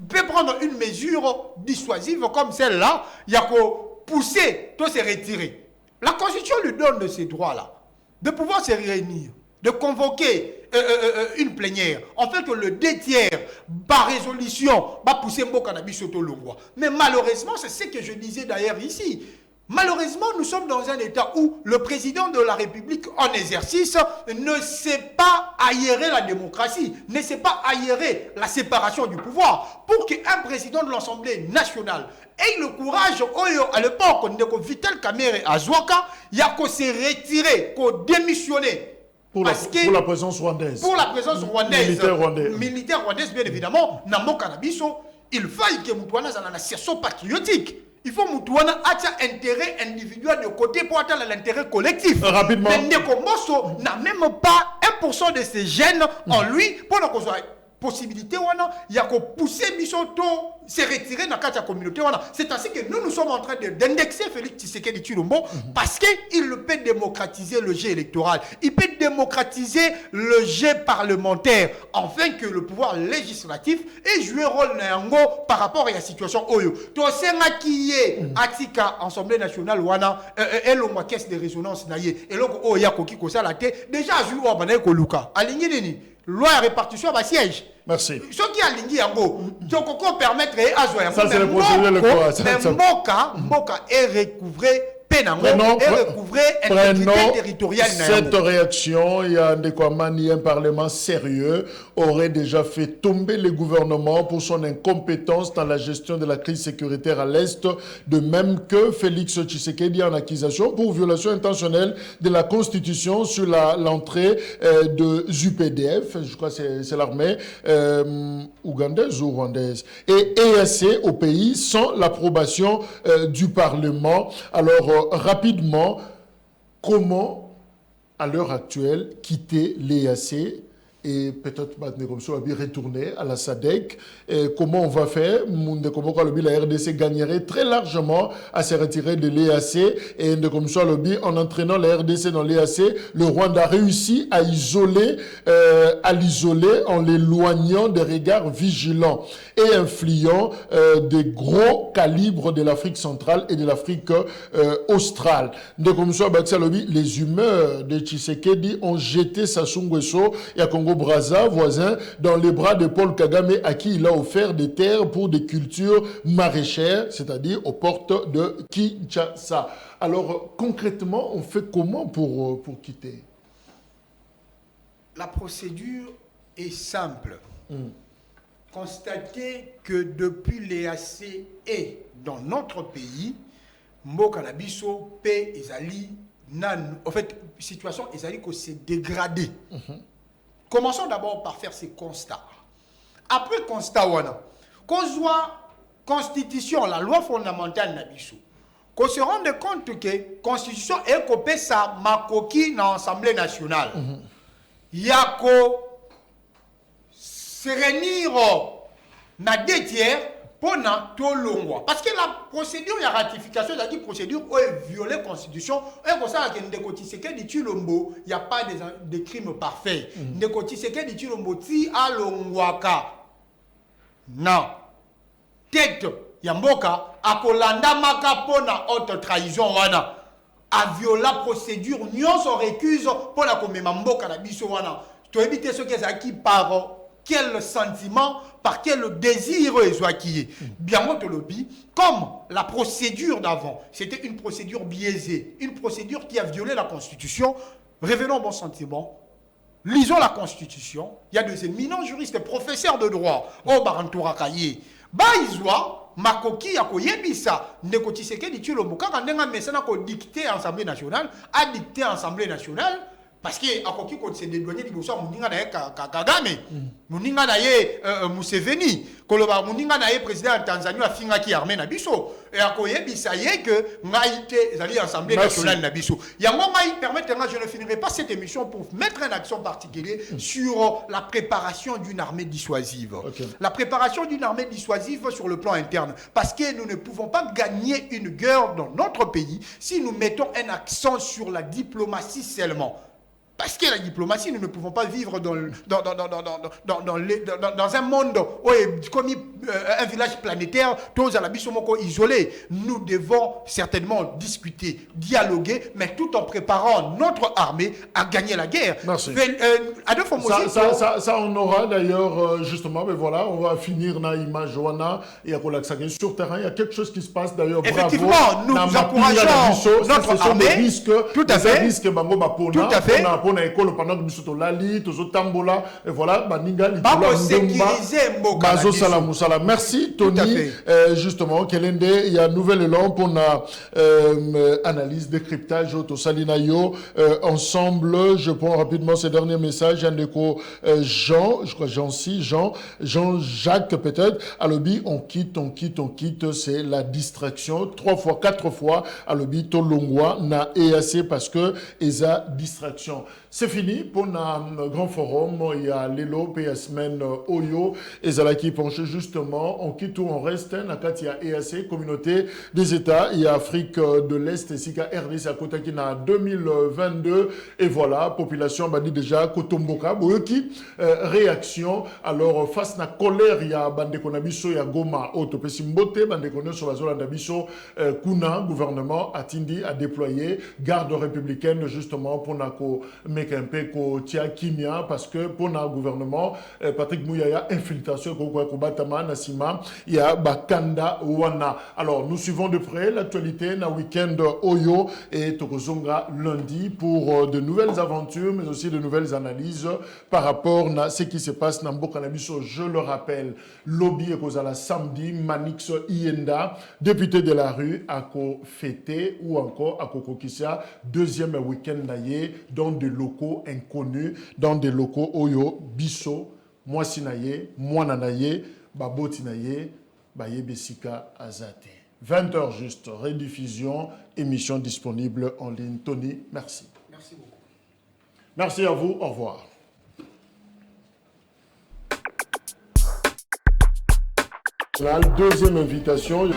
S5: peut prendre une mesure dissuasive comme celle-là, il y a qu'à pousser, tout se retirer. La Constitution lui donne de ces droits-là, de pouvoir se réunir, de convoquer une plénière, en fait que le 2/3 par résolution va pousser Mboka Nabisoto Longwa. Mais malheureusement, c'est ce que je disais d'ailleurs ici. Malheureusement, nous sommes dans un état où le président de la République en exercice ne sait pas aérer la démocratie, ne sait pas aérer la séparation du pouvoir. Pour qu'un président de l'Assemblée nationale ait le courage, à l'époque, de Vital Kamerhe à Zouaka, il y a qu'à se retirer, qu'à démissionner.
S1: Pour la présence rwandaise.
S5: Pour la présence rwandaise.
S1: Militaire
S5: rwandaise, bien évidemment, Namo Kanabiso, il faille que Moutouana ait un assertion patriotique. Il faut Moutouana ait un intérêt individuel de côté pour atteindre l'intérêt collectif.
S1: Rapidement.
S5: Mais Ndeko Mbosso n'a même pas 1% de ses gènes en lui pour qu'on soit possibilité. Il y a qu'à pousser Bissoto, se retirer dans la communauté. C'est ainsi que nous sommes en train d'indexer Félix Tshisekedi Tshilombo parce qu'il peut démocratiser le jeu électoral. Il peut démocratiser le jeu parlementaire afin que le pouvoir législatif ait joué rôle par rapport à la situation Oyo. Tosenga qui est Atika Assemblée nationale wana et l'on caisse de résonance naïe et l'on Oya Koki Kosa la tête déjà joué au Banaï Koluka. Aligné Nini. Loi à répartition à siège.
S1: Merci.
S5: Ce qui a l'ingé yango, donc on permettre à jouer.
S1: Ça c'est le procédé électoral.
S5: Mais Mboka est recouvré Penango et recouvrer intégrité territoriale.
S1: Cette réaction, il y a un parlement sérieux aurait déjà fait tomber le gouvernement pour son incompétence dans la gestion de la crise sécuritaire à l'Est, de même que Félix Tshisekedi en accusation pour violation intentionnelle de la Constitution sur l'entrée de UPDF, je crois que c'est l'armée ougandaise ou rwandaise, et EAC au pays sans l'approbation du Parlement. Alors, rapidement, comment, à l'heure actuelle, quitter l'EAC et peut-être retourner à la SADC? Et comment on va faire? La RDC gagnerait très largement à se retirer de l'EAC, et en entraînant la RDC dans l'EAC, le Rwanda réussit à l'isoler en l'éloignant des regards vigilants et influents des gros calibres de l'Afrique centrale et de l'Afrique australe. Les humeurs de Tshisekedi ont jeté Sassou Nguesso et à Congo Brazza, voisin, dans les bras de Paul Kagame, à qui il a offert des terres pour des cultures maraîchères, c'est-à-dire aux portes de Kinshasa. Alors, concrètement, on fait comment pour quitter?
S5: La procédure est simple. Constatez que depuis l'EAC et dans notre pays, Mboka na biso pe ezali nan, en fait, situation ezali que c'est dégradé. Commençons d'abord par faire ces constats. Après constat, qu'on soit constitution, la loi fondamentale Nabiso, qu'on se rende compte que la constitution est copée sa makoki dans l'Assemblée nationale. Il y a qu'à se réunir dans 2 tiers pour tout le. Parce que la procédure de ratification, c'est-à-dire la procédure où est violée la Constitution, et comme ça, il n'y a pas de crimes parfaits. Non. Tête, Yamboka, a kolanda maka pona haute trahison, wana. A violer la procédure, nous sommes récuse pour la commémamboka na biso, wana. Tu éviter ce qui est acquis par quel sentiment, par quel désir qui est. Bien moi te lobby, comme la procédure d'avant, c'était une procédure biaisée, une procédure qui a violé la Constitution. Revenons au bon sentiment. Lisons la Constitution. Il y a des éminents juristes, professeurs de droit. Oh, Barantoura Kaye. Baïzoua, Makoki, Akoyebisa, Nekotiseke, dit le Moka, quand on a dicté à l'Assemblée nationale, a dicté à l'Assemblée nationale. Parce que Akoki quand c'est dédouané du bonsoir Mouninga na Kagame, Mouninga na Museveni, Koloba Mouninga na président de Tanzanie a finga qui armée na biso et Akoye bisaye que ngaïté zali assemblée nationale na biso. Yango ngai permettez-moi, je ne finirai pas cette émission pour mettre un accent particulier sur la préparation d'une armée dissuasive. La préparation d'une armée dissuasive sur le plan interne, parce que nous ne pouvons pas gagner une guerre dans notre pays si nous mettons un accent sur la diplomatie seulement. Parce que la diplomatie, nous ne pouvons pas vivre dans un monde comme un village planétaire, tous à la bisomoko isolé. Nous devons certainement discuter, dialoguer, mais tout en préparant notre armée à gagner la guerre.
S1: Merci. Ça, on aura d'ailleurs, justement, mais voilà, on va finir dans l'image Joana et à Kolaksaké. Sur terrain, il y a quelque chose qui se passe d'ailleurs.
S5: Effectivement, nous encourageons notre armée. Tout à fait. Tout à fait.
S1: Pour l'école pendant que nous lali tous tambola et voilà baninga merci Tony. Justement Kelende, il y a nouvel élan pour la analyse décryptage auto salinayo ensemble. Je prends rapidement ces derniers messages. Jean, je crois Jean-Jacques peut-être à lobby on quitte, c'est la distraction 3 fois 4 fois à lobby tolongwa na EAC parce que esa distraction. C'est fini pour un grand forum. Il y a Lelo, PSMN, Oyo, et Zalaki penché justement. On quitte où on reste. Il y a EAC, Communauté des États. Il y a Afrique de l'Est, ici, RDC à côté qui n'a 2022. Et voilà, population, dit déjà, Kotomboka, Boyoki, réaction. Alors, face à la colère, il y a Bandekonabiso, il y a Goma, Otopesimbote, Bandekono, sur la zone d'Abiso, Kuna, gouvernement, Atindi, a déployé, garde républicaine, justement, pour Nako. Mekempe ko tia kimia parce que pour le gouvernement Patrick Mouyaya infiltration ko batama na sima ya bakanda wana. Alors nous suivons de près l'actualité na week-end Oyo et Tokozonga lundi pour de nouvelles aventures mais aussi de nouvelles analyses par rapport à ce qui se passe dans Mbokanabiso. Je le rappelle, lobby et kozala samedi Manix Ienda, député de la rue à fêter ou encore à Kokokissa deuxième week-end naye dans des locaux inconnus, dans des locaux Oyo Biso, Mwasi naye, Mwana naye, Baboti naye, Baye Besika Azate. 20h juste, rediffusion, émission disponible en ligne. Tony, merci.
S5: Merci beaucoup.
S1: Merci à vous, au revoir. La deuxième invitation.